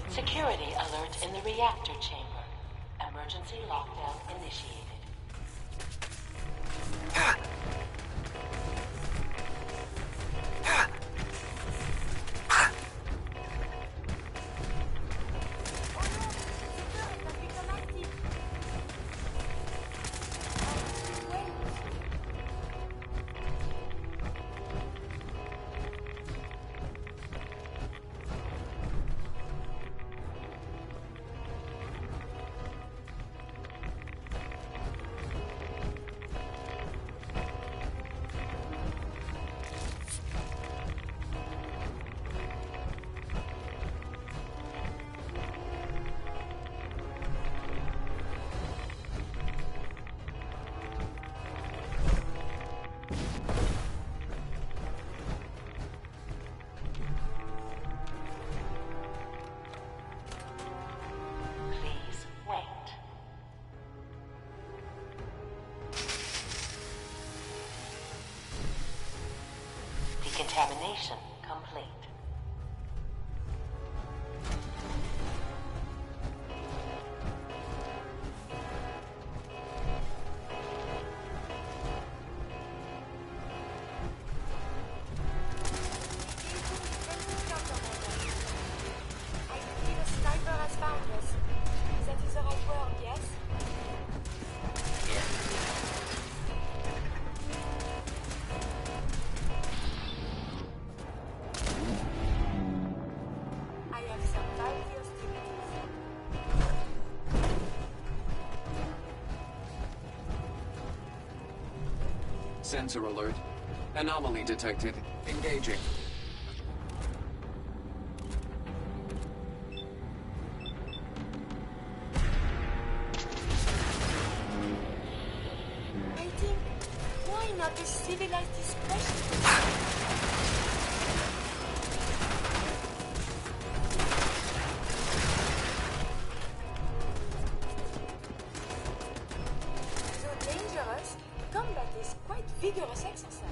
Security alert in the reactor chamber. Emergency lockdown initiated. Decontamination complete. I believe a sniper has found us. That is the right word, yes? I have survived the hostilities. Sensor alert. Anomaly detected. Engaging. I think, why not a civilized discussion? Though dangerous, combat is quite vigorous exercise.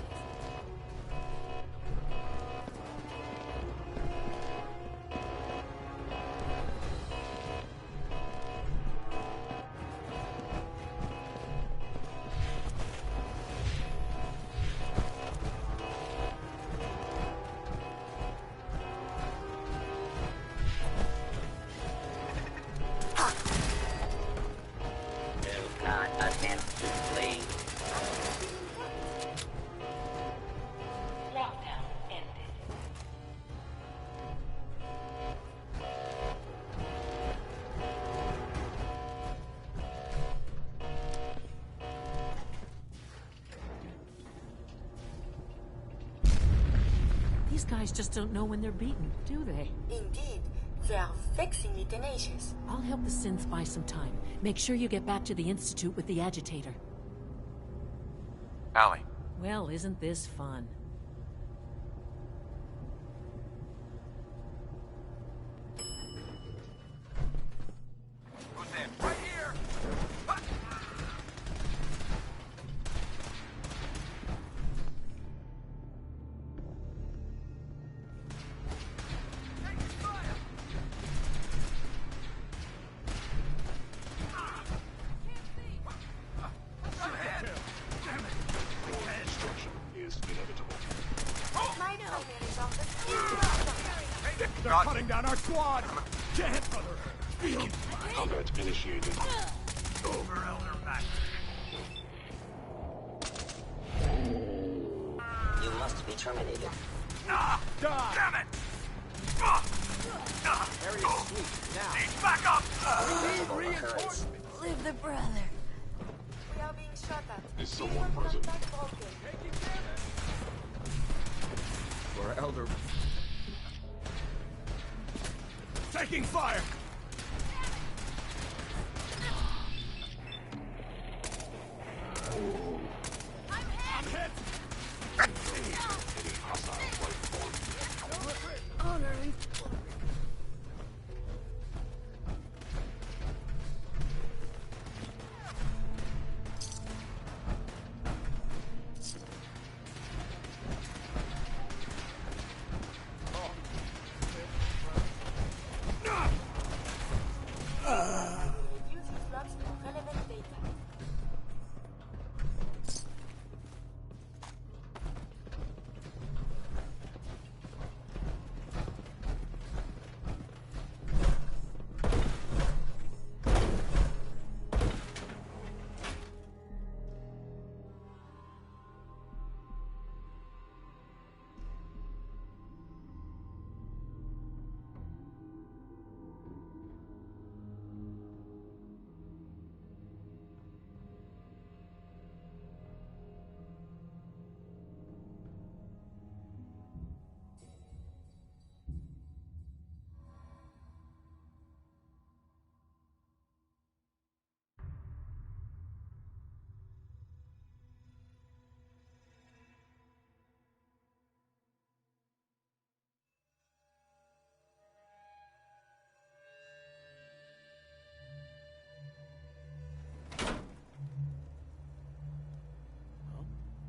Do not attempt to flee. Lockdown ended. These guys just don't know when they're beaten, do they? Indeed, they are vexingly tenacious. I'll help the synths buy some time. Make sure you get back to the Institute with the agitator. Allie. Well, isn't this fun? Who's there? Right here! They're cutting down our squad! Can't, brother! Combat initiated. Over, Elder back. You must be terminated. Ah! Damn it! Area sweep, now. Need backup! We need reinforcements! Live the brother. We are being shot at. Is someone present? Broken. For Elder... Taking fire! I'm hit! Any hostile life form. Honoring.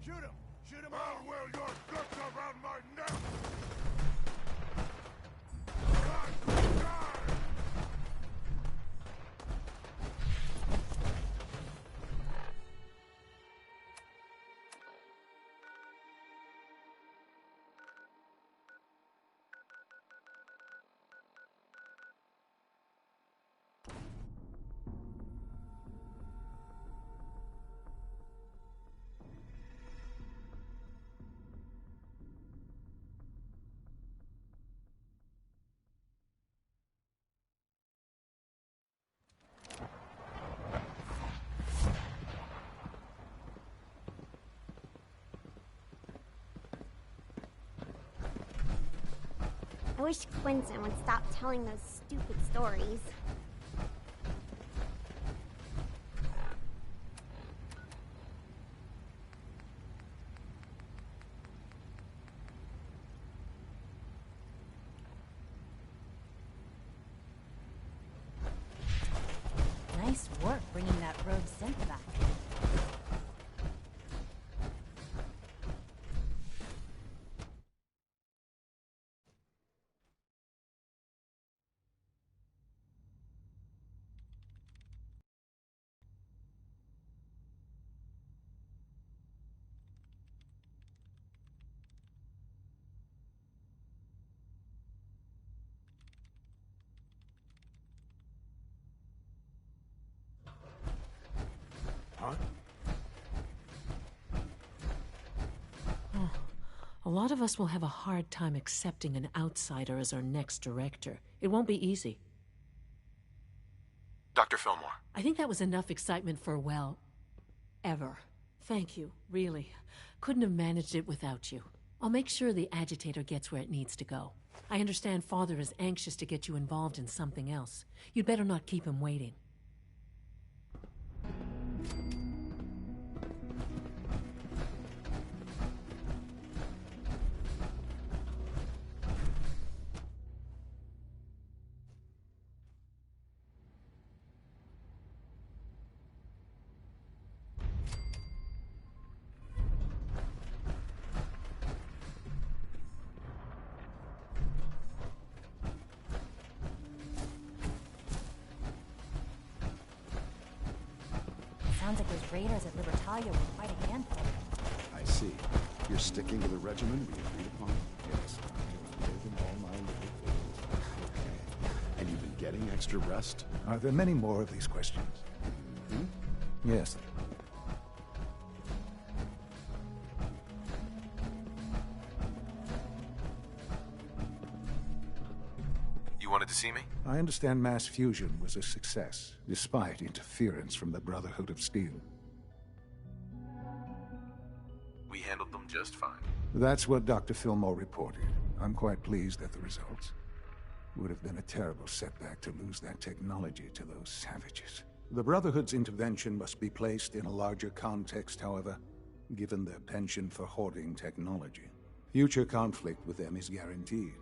Shoot him! Shoot him! How will your guts around my neck? I wish Quinton would stop telling those stupid stories. Nice work bringing that rogue synth back. Huh? Oh, a lot of us will have a hard time accepting an outsider as our next director. It won't be easy. Dr. Fillmore. I think that was enough excitement for, well, ever. Thank you, really. Couldn't have managed it without you. I'll make sure the agitator gets where it needs to go. I understand Father is anxious to get you involved in something else. You'd better not keep him waiting. Sounds like those raiders at Libertalia were quite a handful. I see. You're sticking to the regimen we agreed upon? Yes. I'm living all my little things. Okay. And you've been getting extra rest? Are there many more of these questions? Mm-hmm. Yes. You wanted to see me? I understand mass fusion was a success, despite interference from the Brotherhood of Steel. We handled them just fine. That's what Dr. Fillmore reported. I'm quite pleased at the results. Would have been a terrible setback to lose that technology to those savages. The Brotherhood's intervention must be placed in a larger context, however, given their penchant for hoarding technology. Future conflict with them is guaranteed.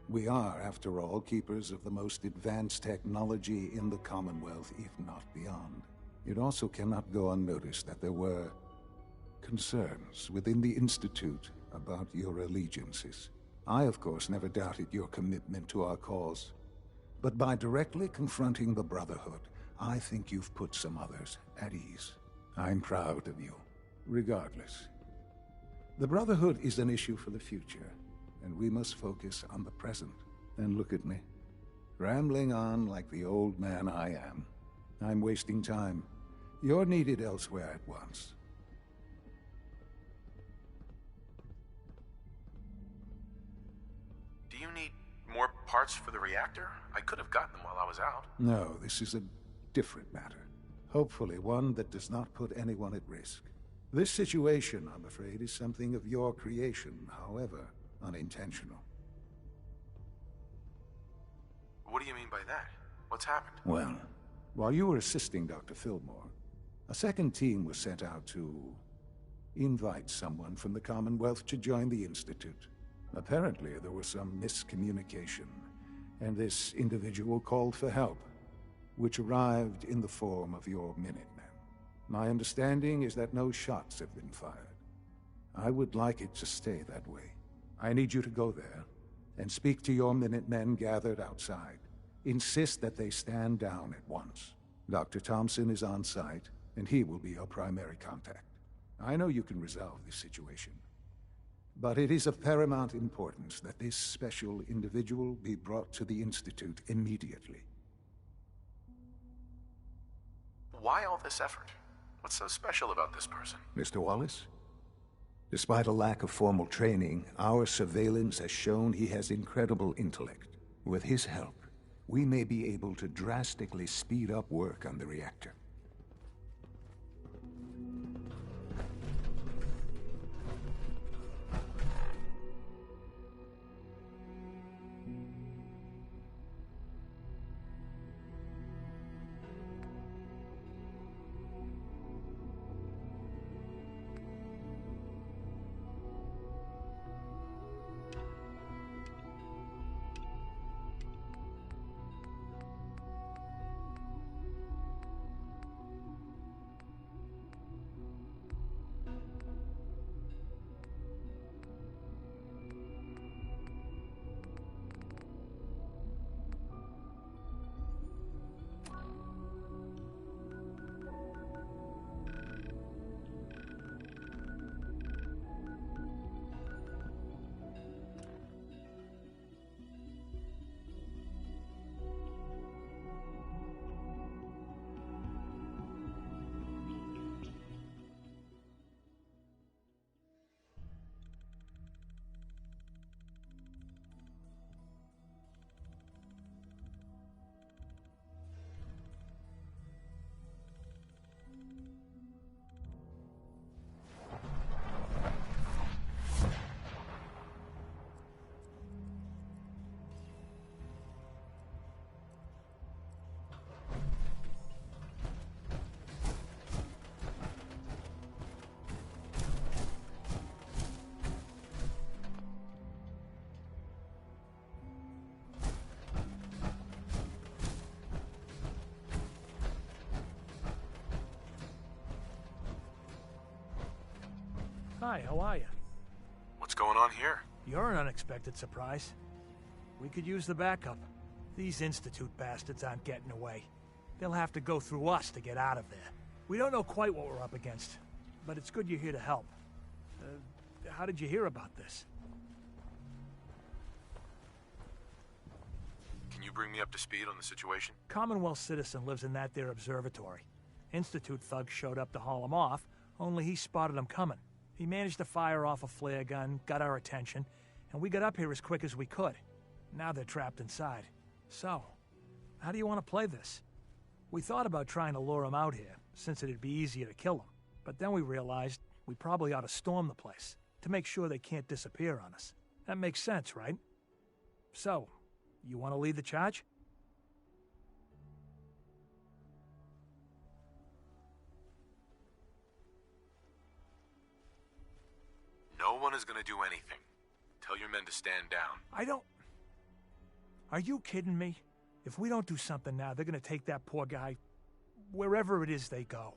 We are, after all, keepers of the most advanced technology in the Commonwealth, if not beyond. It also cannot go unnoticed that there were concerns within the Institute about your allegiances. I, of course, never doubted your commitment to our cause. But by directly confronting the Brotherhood, I think you've put some others at ease. I'm proud of you, regardless. The Brotherhood is an issue for the future, and we must focus on the present. And look at me, rambling on like the old man I am. I'm wasting time. You're needed elsewhere at once. Do you need more parts for the reactor? I could have gotten them while I was out. No, this is a different matter. Hopefully one that does not put anyone at risk. This situation, I'm afraid, is something of your creation, however unintentional. What do you mean by that? What's happened? Well, while you were assisting Dr. Fillmore, a second team was sent out to invite someone from the Commonwealth to join the Institute. Apparently, there was some miscommunication, and this individual called for help, which arrived in the form of your Minutemen. My understanding is that no shots have been fired. I would like it to stay that way. I need you to go there and speak to your Minutemen gathered outside. Insist that they stand down at once. Dr. Thompson is on site, and he will be your primary contact. I know you can resolve this situation, but it is of paramount importance that this special individual be brought to the Institute immediately. Why all this effort? What's so special about this person? Mr. Wallace? Despite a lack of formal training, our surveillance has shown he has incredible intellect. With his help, we may be able to drastically speed up work on the reactor. Hi, how are you? What's going on here? You're an unexpected surprise. We could use the backup. These Institute bastards aren't getting away. They'll have to go through us to get out of there. We don't know quite what we're up against, but it's good you're here to help. How did you hear about this? Can you bring me up to speed on the situation? Commonwealth citizen lives in that there observatory. Institute thugs showed up to haul him off, only he spotted them coming. He managed to fire off a flare gun, got our attention, and we got up here as quick as we could. Now they're trapped inside. So, how do you want to play this? We thought about trying to lure them out here, since it'd be easier to kill them. But then we realized we probably ought to storm the place, to make sure they can't disappear on us. That makes sense, right? So, you want to lead the charge? No one is gonna do anything. Tell your men to stand down. Are you kidding me? If we don't do something now, they're gonna take that poor guy wherever it is they go.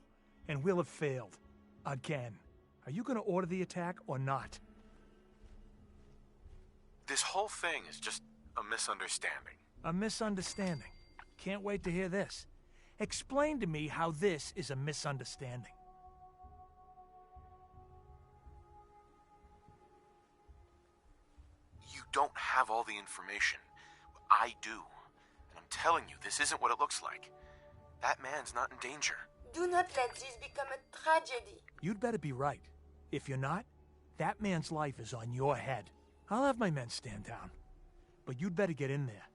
And we'll have failed. Again. Are you gonna order the attack or not? This whole thing is just a misunderstanding. A misunderstanding. Can't wait to hear this. Explain to me how this is a misunderstanding. You don't have all the information. I do. And I'm telling you, this isn't what it looks like. That man's not in danger. Do not let this become a tragedy. You'd better be right. If you're not, that man's life is on your head. I'll have my men stand down. But you'd better get in there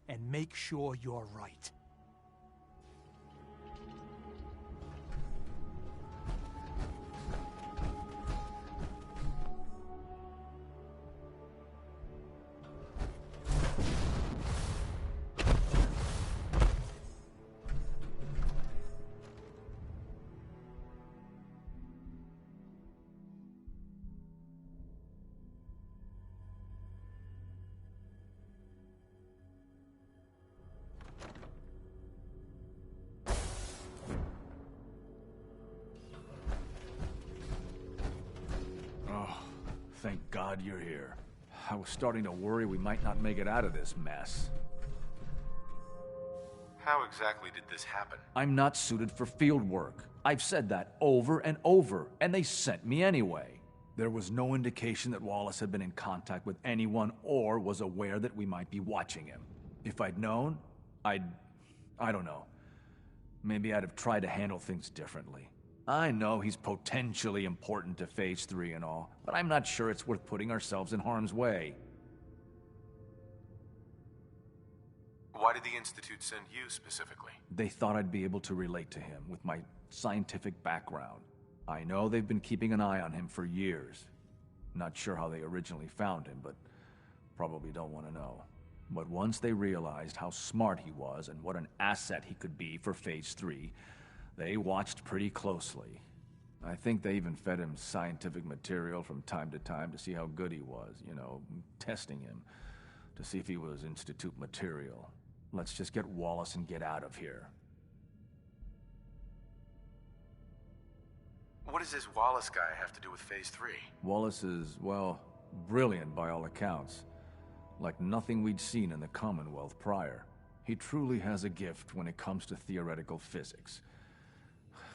and make sure you're right. God you're here. I was starting to worry we might not make it out of this mess. How exactly did this happen? I'm not suited for field work. I've said that over and over, and they sent me anyway. There was no indication that Wallace had been in contact with anyone or was aware that we might be watching him. If I'd known, I don't know. Maybe I'd have tried to handle things differently. I know he's potentially important to Phase 3 and all, but I'm not sure it's worth putting ourselves in harm's way. Why did the Institute send you specifically? They thought I'd be able to relate to him with my scientific background. I know they've been keeping an eye on him for years. Not sure how they originally found him, but probably don't want to know. But once they realized how smart he was and what an asset he could be for Phase 3, they watched pretty closely. I think they even fed him scientific material from time to time to see how good he was, you know, testing him, to see if he was Institute material. Let's just get Wallace and get out of here. What does this Wallace guy have to do with Phase 3? Wallace is, well, brilliant by all accounts. Like nothing we'd seen in the Commonwealth prior. He truly has a gift when it comes to theoretical physics.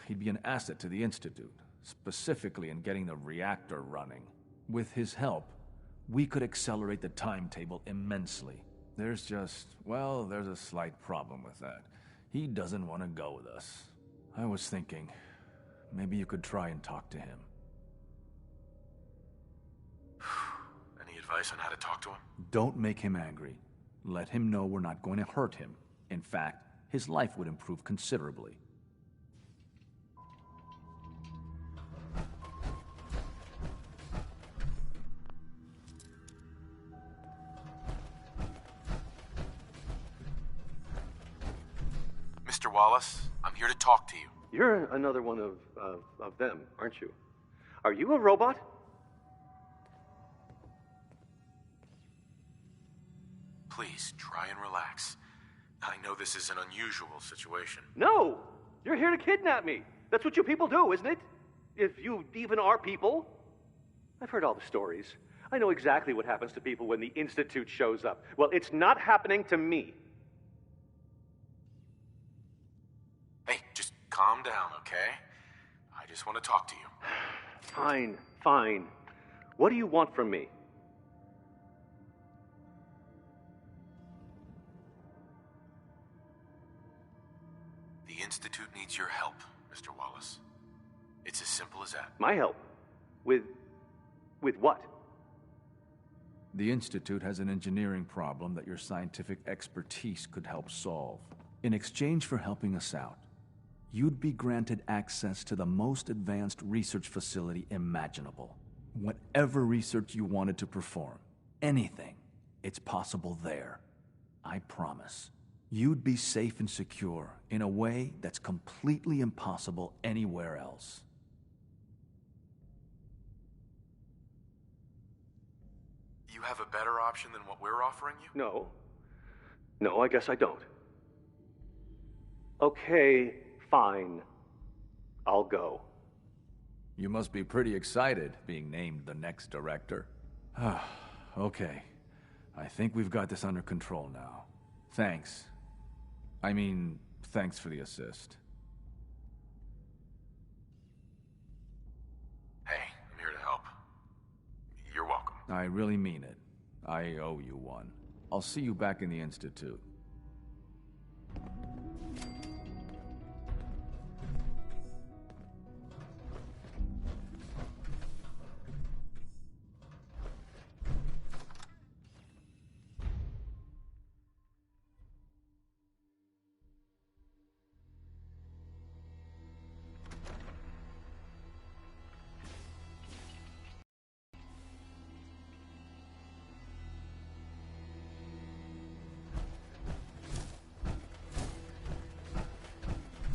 He'd be an asset to the Institute, specifically in getting the reactor running. With his help, we could accelerate the timetable immensely. There's just, well, there's a slight problem with that. He doesn't want to go with us. I was thinking, maybe you could try and talk to him. Any advice on how to talk to him? Don't make him angry. Let him know we're not going to hurt him. In fact, his life would improve considerably. Mr. Wallace, I'm here to talk to you. You're another one of them, aren't you? Are you a robot? Please, try and relax. I know this is an unusual situation. No! You're here to kidnap me. That's what you people do, isn't it? If you even are people. I've heard all the stories. I know exactly what happens to people when the Institute shows up. Well, it's not happening to me. Hey, just calm down, okay? I just want to talk to you. Fine, fine. What do you want from me? The Institute needs your help, Mr. Wallace. It's as simple as that. My help? With what? The Institute has an engineering problem that your scientific expertise could help solve. In exchange for helping us out, you'd be granted access to the most advanced research facility imaginable. Whatever research you wanted to perform, anything, it's possible there. I promise. You'd be safe and secure in a way that's completely impossible anywhere else. You have a better option than what we're offering you? No. No, I guess I don't. Okay, fine. I'll go. You must be pretty excited being named the next director. Okay. I think we've got this under control now. Thanks. I mean, thanks for the assist. Hey, I'm here to help. You're welcome. I really mean it. I owe you one. I'll see you back in the Institute.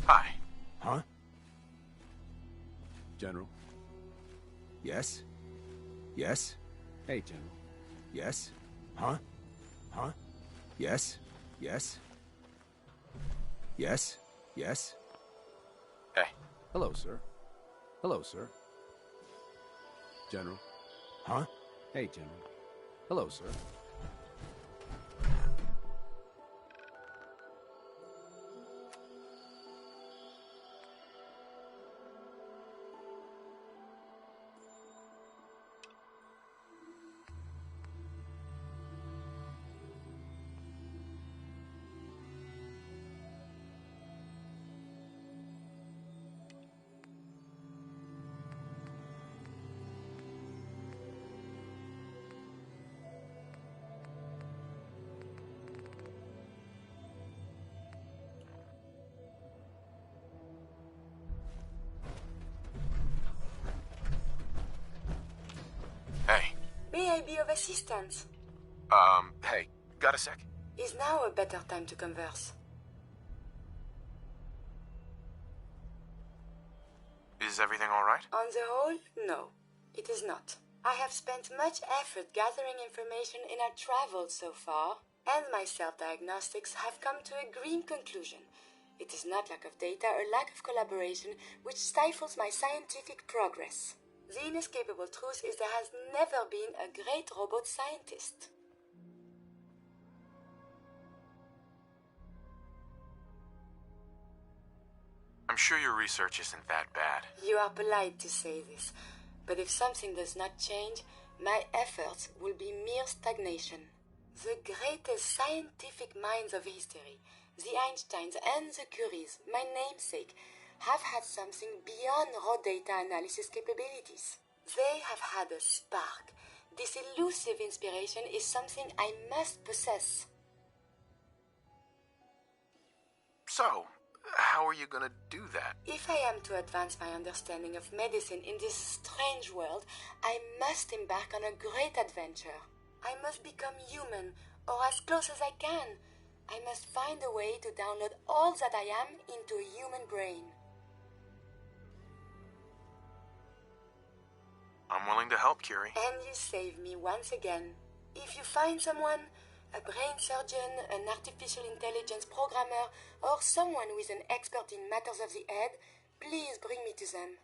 Hi. Huh? General? Yes? Yes? Hey, General. Yes? Huh? Huh? Yes? Yes? Yes? Yes? Hey. Hello, sir. Hello, sir. General? Huh? Hey, Jimmy. Hello, sir. Hey. May I be of assistance? Hey, got a sec? Is now a better time to converse? Is everything alright? On the whole, no. It is not. I have spent much effort gathering information in our travels so far, and my self-diagnostics have come to a green conclusion. It is not lack of data or lack of collaboration which stifles my scientific progress. The inescapable truth is there has never been a great robot scientist. I'm sure your research isn't that bad. You are polite to say this, but if something does not change, my efforts will be mere stagnation. The greatest scientific minds of history, the Einsteins and the Curies, my namesake, have had something beyond raw data analysis capabilities. They have had a spark. This elusive inspiration is something I must possess. So, how are you gonna do that? If I am to advance my understanding of medicine in this strange world, I must embark on a great adventure. I must become human, or as close as I can. I must find a way to download all that I am into a human brain. I'm willing to help, Curie. And you save me once again. If you find someone, a brain surgeon, an artificial intelligence programmer, or someone who is an expert in matters of the head, please bring me to them.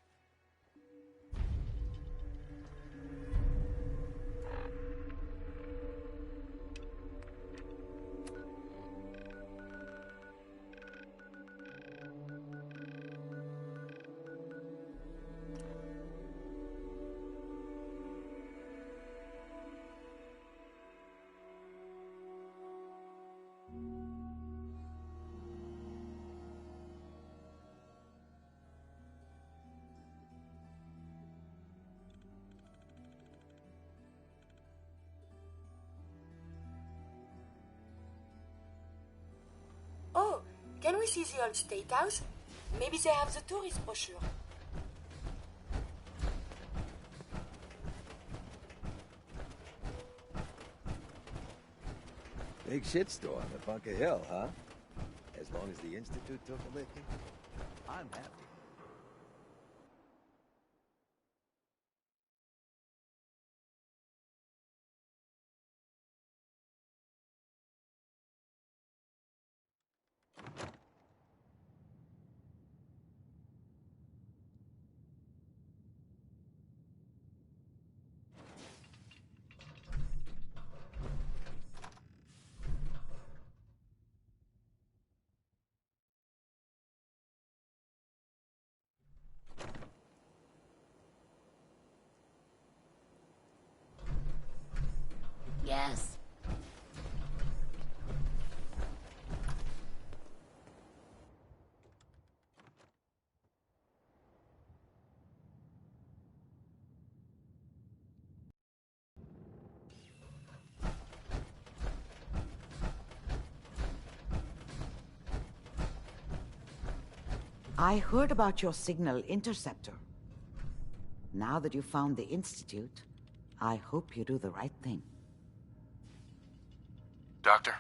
Oh, can we see the old State House? Maybe they have the tourist brochure. Big shitstorm at Bunker Hill, huh? As long as the Institute took a licking, I'm happy. Yes. I heard about your signal interceptor. Now that you found the Institute, I hope you do the right thing. Doctor,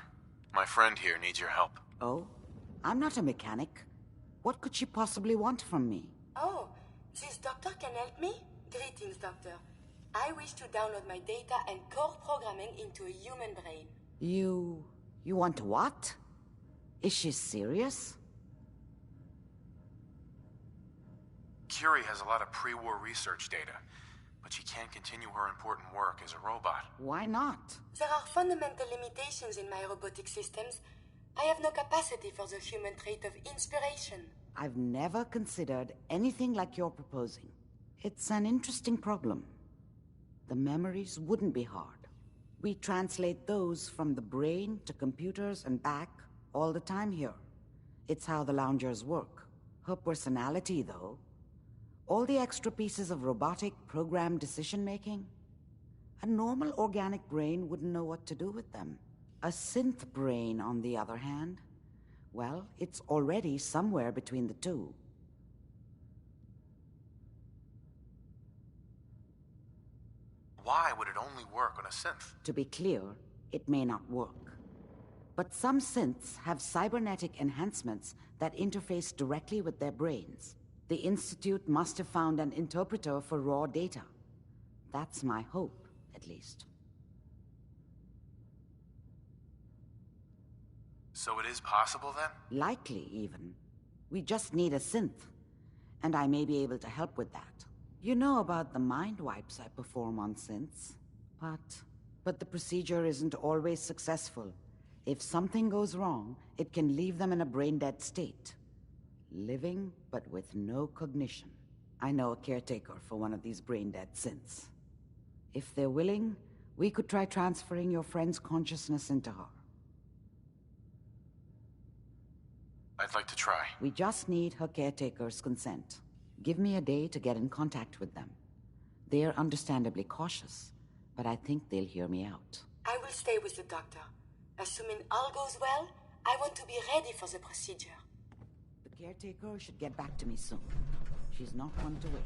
my friend here needs your help. Oh? I'm not a mechanic. What could she possibly want from me? Oh, this doctor can help me? Greetings, doctor. I wish to download my data and core programming into a human brain. You want what? Is she serious? Curie has a lot of pre-war research data, but she can't continue her important work as a robot. Why not? There are fundamental limitations in my robotic systems. I have no capacity for the human trait of inspiration. I've never considered anything like you're proposing. It's an interesting problem. The memories wouldn't be hard. We translate those from the brain to computers and back all the time here. It's how the loungers work. Her personality, though, all the extra pieces of robotic programmed decision-making, a normal organic brain wouldn't know what to do with them. A synth brain, on the other hand, well, it's already somewhere between the two. Why would it only work on a synth? To be clear, it may not work. But some synths have cybernetic enhancements that interface directly with their brains. The Institute must have found an interpreter for raw data. That's my hope, at least. So it is possible, then? Likely, even. We just need a synth. And I may be able to help with that. You know about the mind wipes I perform on synths. But the procedure isn't always successful. If something goes wrong, it can leave them in a brain-dead state. Living, but with no cognition. I know a caretaker for one of these brain-dead synths. If they're willing, we could try transferring your friend's consciousness into her. I'd like to try. We just need her caretaker's consent. Give me a day to get in contact with them. They're understandably cautious, but I think they'll hear me out. I will stay with the doctor. Assuming all goes well, I want to be ready for the procedure. The caretaker should get back to me soon. She's not one to wait.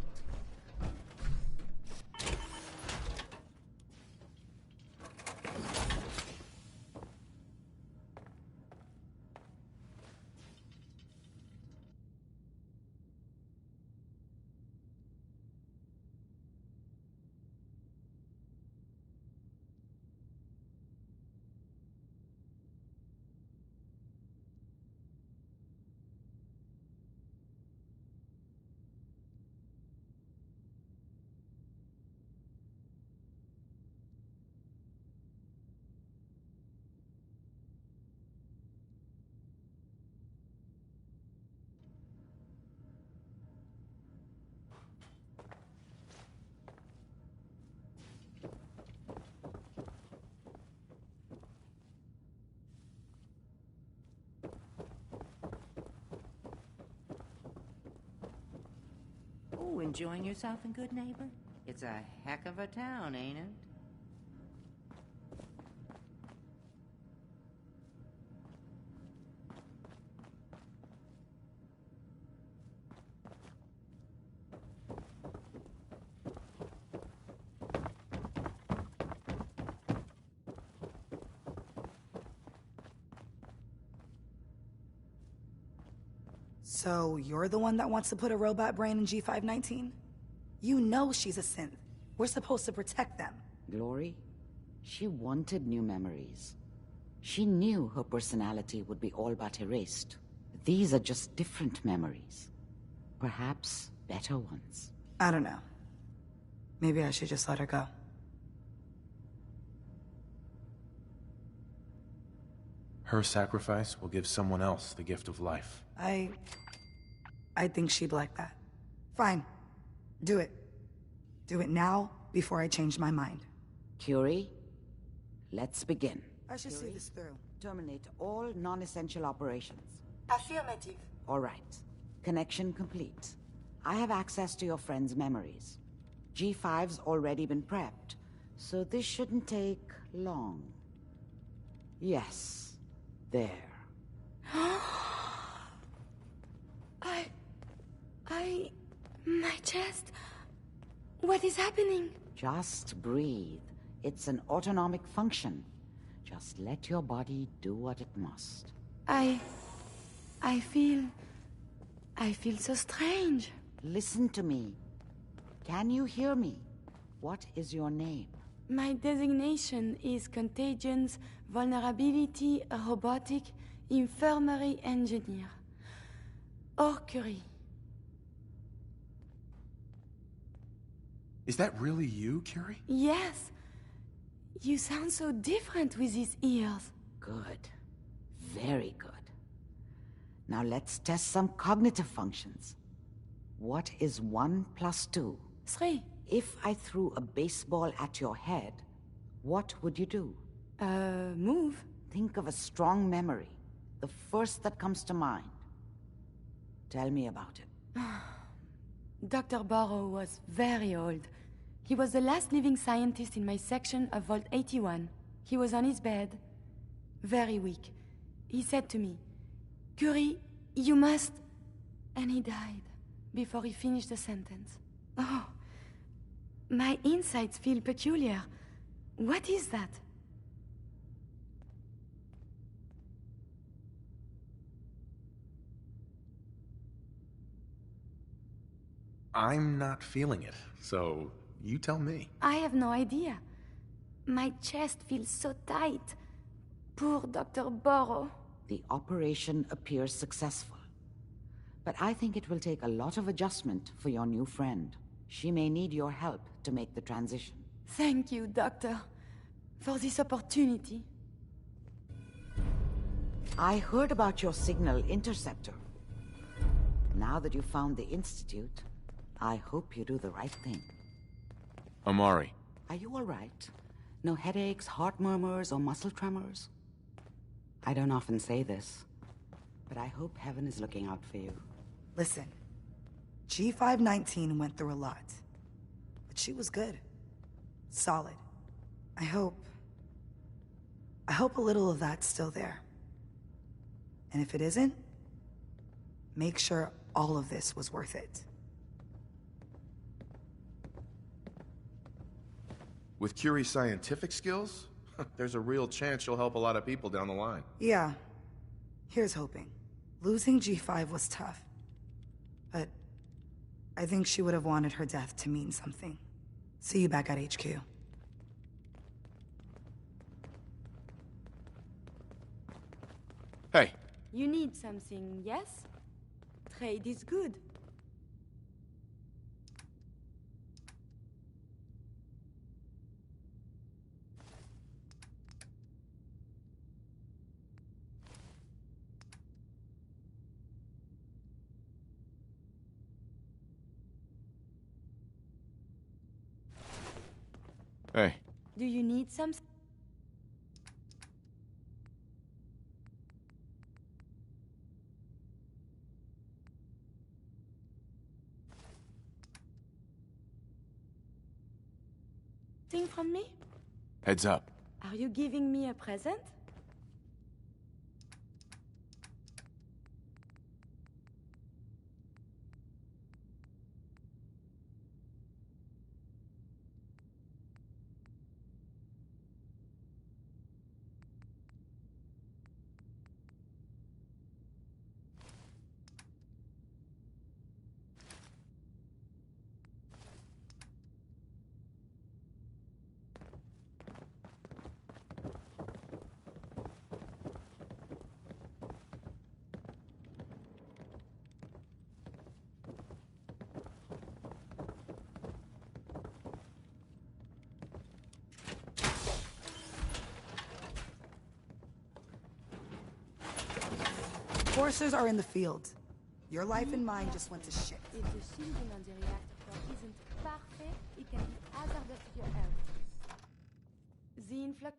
Oh, enjoying yourself in Good Neighbor? It's a heck of a town, ain't it? So, you're the one that wants to put a robot brain in G519? You know she's a synth. We're supposed to protect them. Glory, she wanted new memories. She knew her personality would be all but erased. These are just different memories. Perhaps better ones. I don't know. Maybe I should just let her go. Her sacrifice will give someone else the gift of life. I think she'd like that. Fine. Do it. Do it now, before I change my mind. Curie, let's begin. I should see this through. Terminate all non-essential operations. Affirmative. All right. Connection complete. I have access to your friend's memories. G5's already been prepped, so this shouldn't take long. Yes. There. My chest. What is happening? Just breathe. It's an autonomic function. Just let your body do what it must. I feel so strange. Listen to me. Can you hear me? What is your name? My designation is Contagions Vulnerability Robotic Infirmary Engineer. Or Curie. Is that really you, Curie? Yes. You sound so different with these ears. Good. Very good. Now let's test some cognitive functions. What is 1 plus 2? 3. If I threw a baseball at your head, what would you do? Move. Think of a strong memory. The first that comes to mind. Tell me about it. Dr. Burrow was very old. He was the last living scientist in my section of Vault 81. He was on his bed, very weak. He said to me, "Curie, you must..." And he died before he finished the sentence. Oh, my insights feel peculiar. What is that? I'm not feeling it, so you tell me. I have no idea. My chest feels so tight. Poor Dr. Burrow. The operation appears successful. But I think it will take a lot of adjustment for your new friend. She may need your help to make the transition. Thank you, Doctor, for this opportunity. I heard about your signal interceptor. Now that you found the Institute, I hope you do the right thing. Amari. Are you all right? No headaches, heart murmurs, or muscle tremors? I don't often say this, but I hope heaven is looking out for you. Listen, G519 went through a lot, but she was good. Solid. I hope a little of that's still there. And if it isn't, make sure all of this was worth it. With Curie's scientific skills, there's a real chance she'll help a lot of people down the line. Yeah. Here's hoping. Losing G5 was tough. But I think she would have wanted her death to mean something. See you back at HQ. Hey. You need something, yes? Trade is good. Hey. Do you need some? Thing from me? Heads up. Are you giving me a present? Forcers are in the field. Your life and mine just went to shit. If the shielding on the reactor core isn't perfect, it can be hazardous to your health. The influx...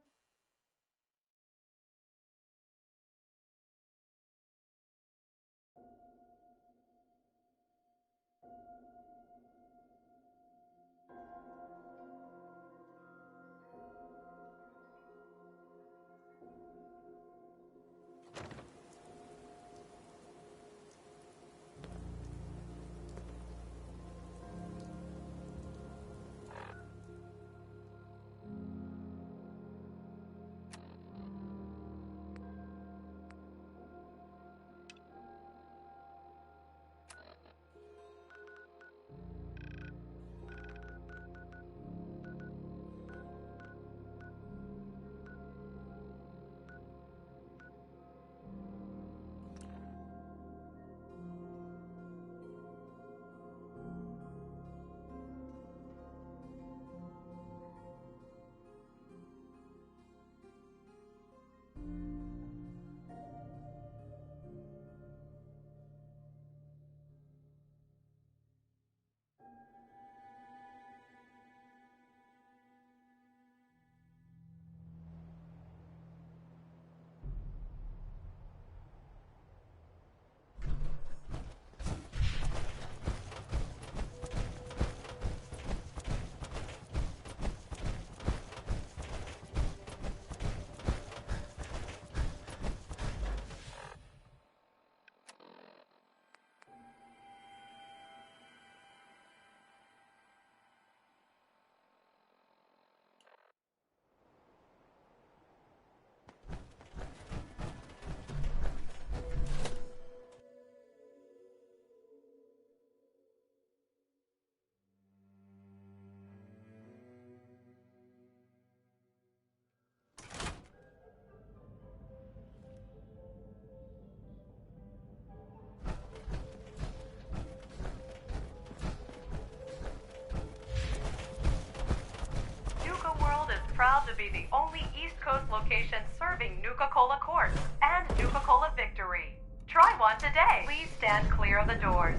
be the only East Coast location serving Nuka-Cola Quartz and Nuka-Cola Victory. Try one today. Please stand clear of the doors.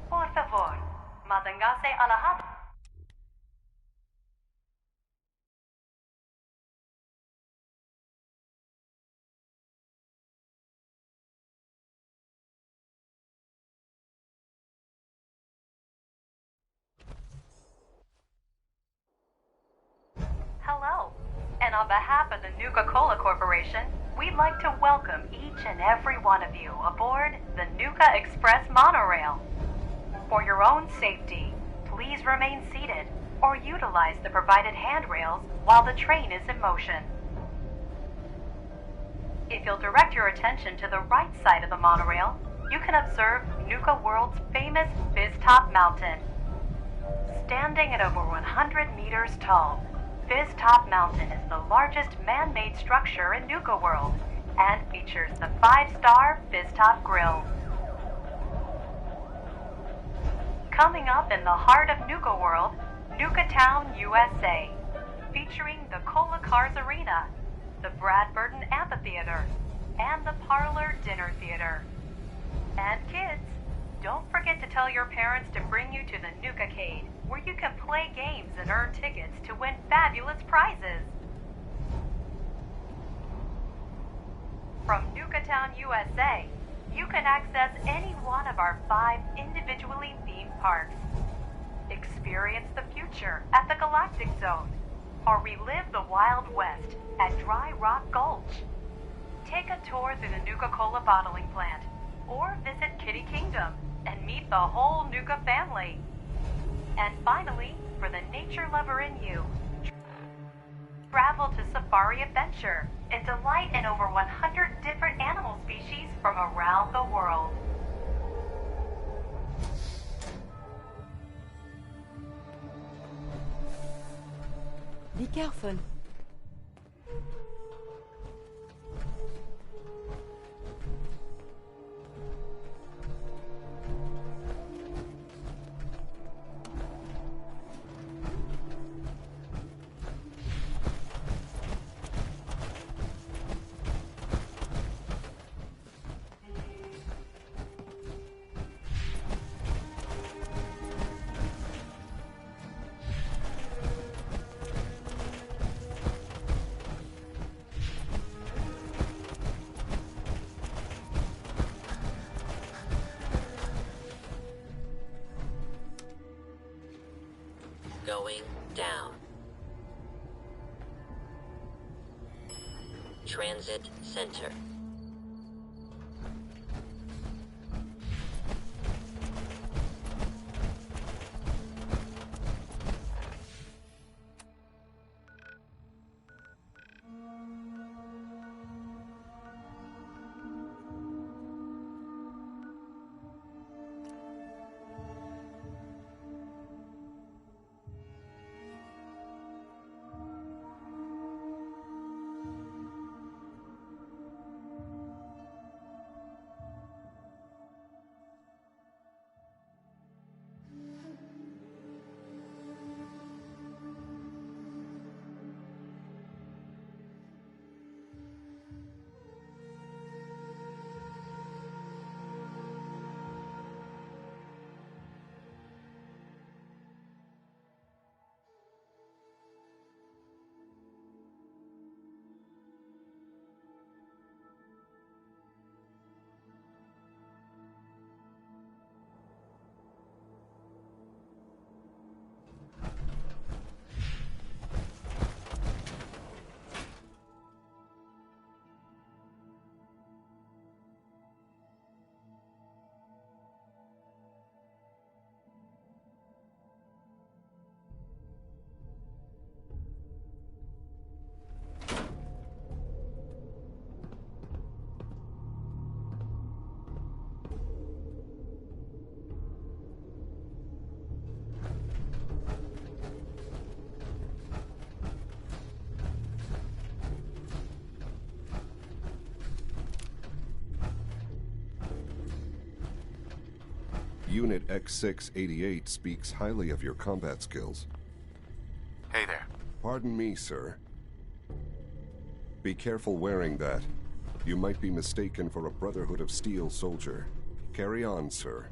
Por favor, manténgase alejado. Hello, and on behalf of the Nuka-Cola Corporation, we'd like to welcome each and every one of you aboard the Nuka Express monorail. For your own safety, please remain seated or utilize the provided handrails while the train is in motion. If you'll direct your attention to the right side of the monorail, you can observe Nuka World's famous Fizz-Top Mountain. Standing at over 100 meters tall, Fizz-Top Mountain is the largest man-made structure in Nuka World and features the 5-star Fizz-Top Grill. Coming up in the heart of Nuka World, Nuka Town, USA, featuring the Cola Cars Arena, the Brad Burton Amphitheater, and the Parlor Dinner Theater. And kids, don't forget to tell your parents to bring you to the Nuka-Cade, where you can play games and earn tickets to win fabulous prizes. From Nuka Town, USA, you can access any one of our 5 individually themed parks. Experience the future at the Galactic Zone, or relive the Wild West at Dry Rock Gulch. Take a tour through the Nuka-Cola bottling plant, or visit Kitty Kingdom and meet the whole Nuka family. And finally, for the nature lover in you, travel to Safari Adventure and delight in over 100 different animal species from around the world. Be careful. Going down. Transit Center. Unit X688 speaks highly of your combat skills. Hey there. Pardon me, sir. Be careful wearing that. You might be mistaken for a Brotherhood of Steel soldier. Carry on, sir.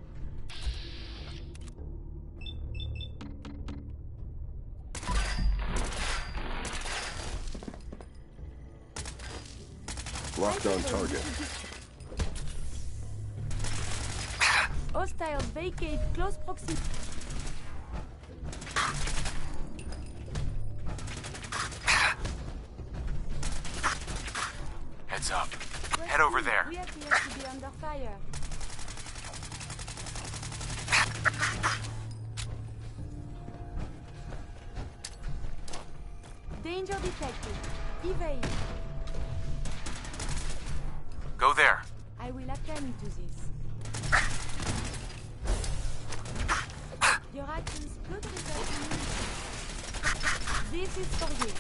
Locked on target. Hostiles vacate close proximity. Heads up. Head over there. We appear to be under fire. Danger detected. Evade. Go there. I will attend to this. Your actions could result in... This is for you.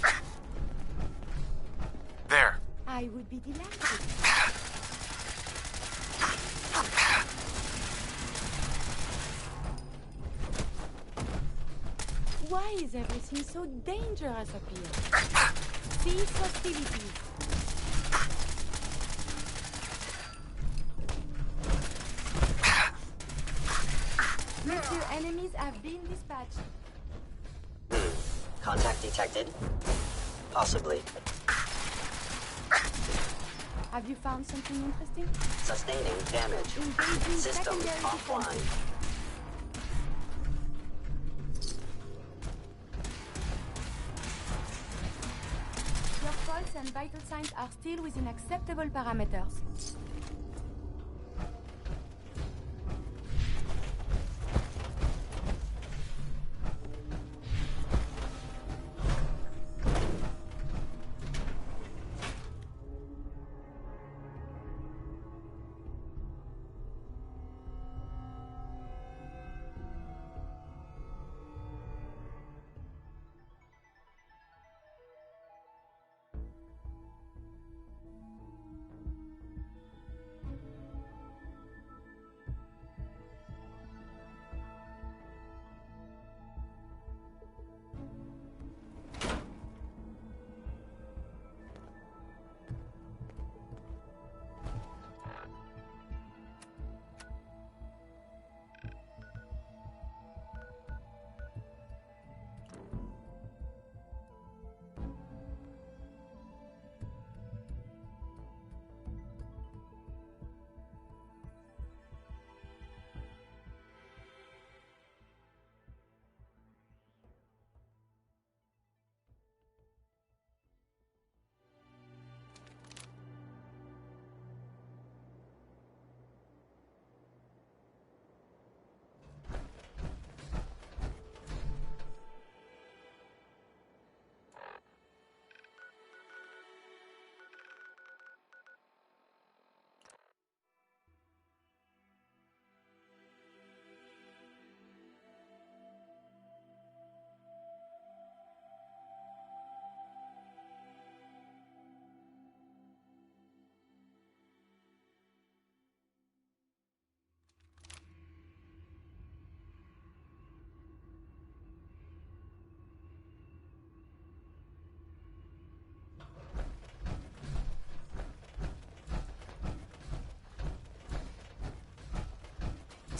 There. I would be delighted. Why is everything so dangerous up here? Cease hostilities. Monsieur, enemies have been dispatched. Contact detected? Possibly. Have you found something interesting? Sustaining damage. Engaging Systems secondary offline. defenses. Your pulse and vital signs are still within acceptable parameters.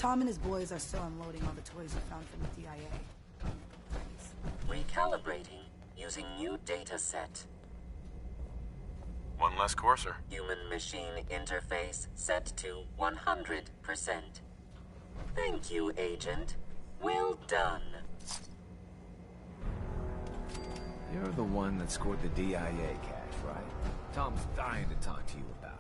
Tom and his boys are still unloading all the toys we found from the DIA. Recalibrating using new data set. One less courser. Human-machine interface set to 100%. Thank you, Agent. Well done. You're the one that scored the DIA cache, right? Tom's dying to talk to you about it.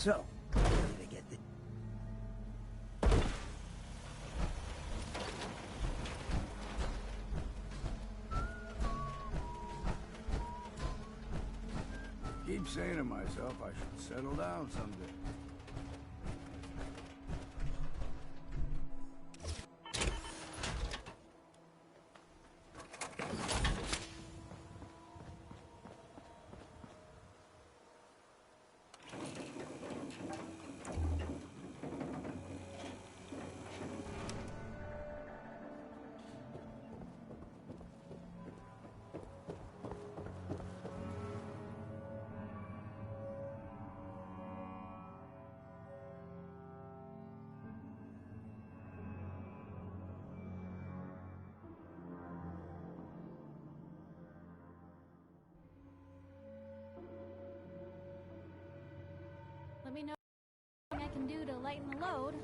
So, ready to get the... Keep saying to myself I should settle down someday. Let me know what I can do to lighten the load.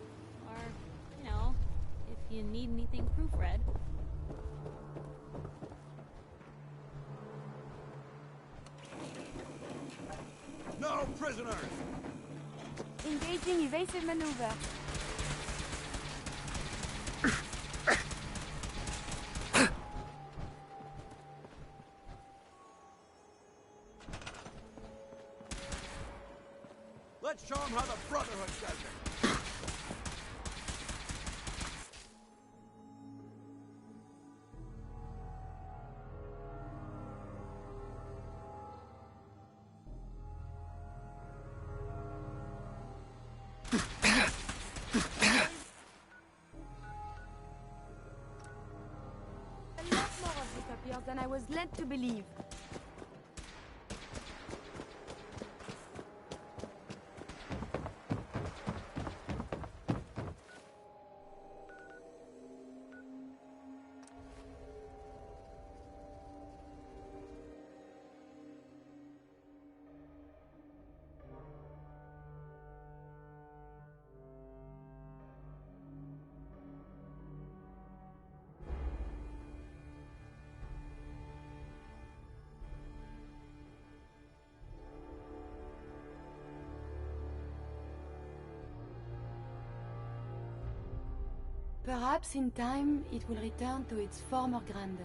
Or, you know, if you need anything proofread. No prisoners! Engaging evasive maneuver. Let's show them how the Brotherhood does it! A lot more of this appears than I was led to believe. Perhaps in time it will return to its former grandeur.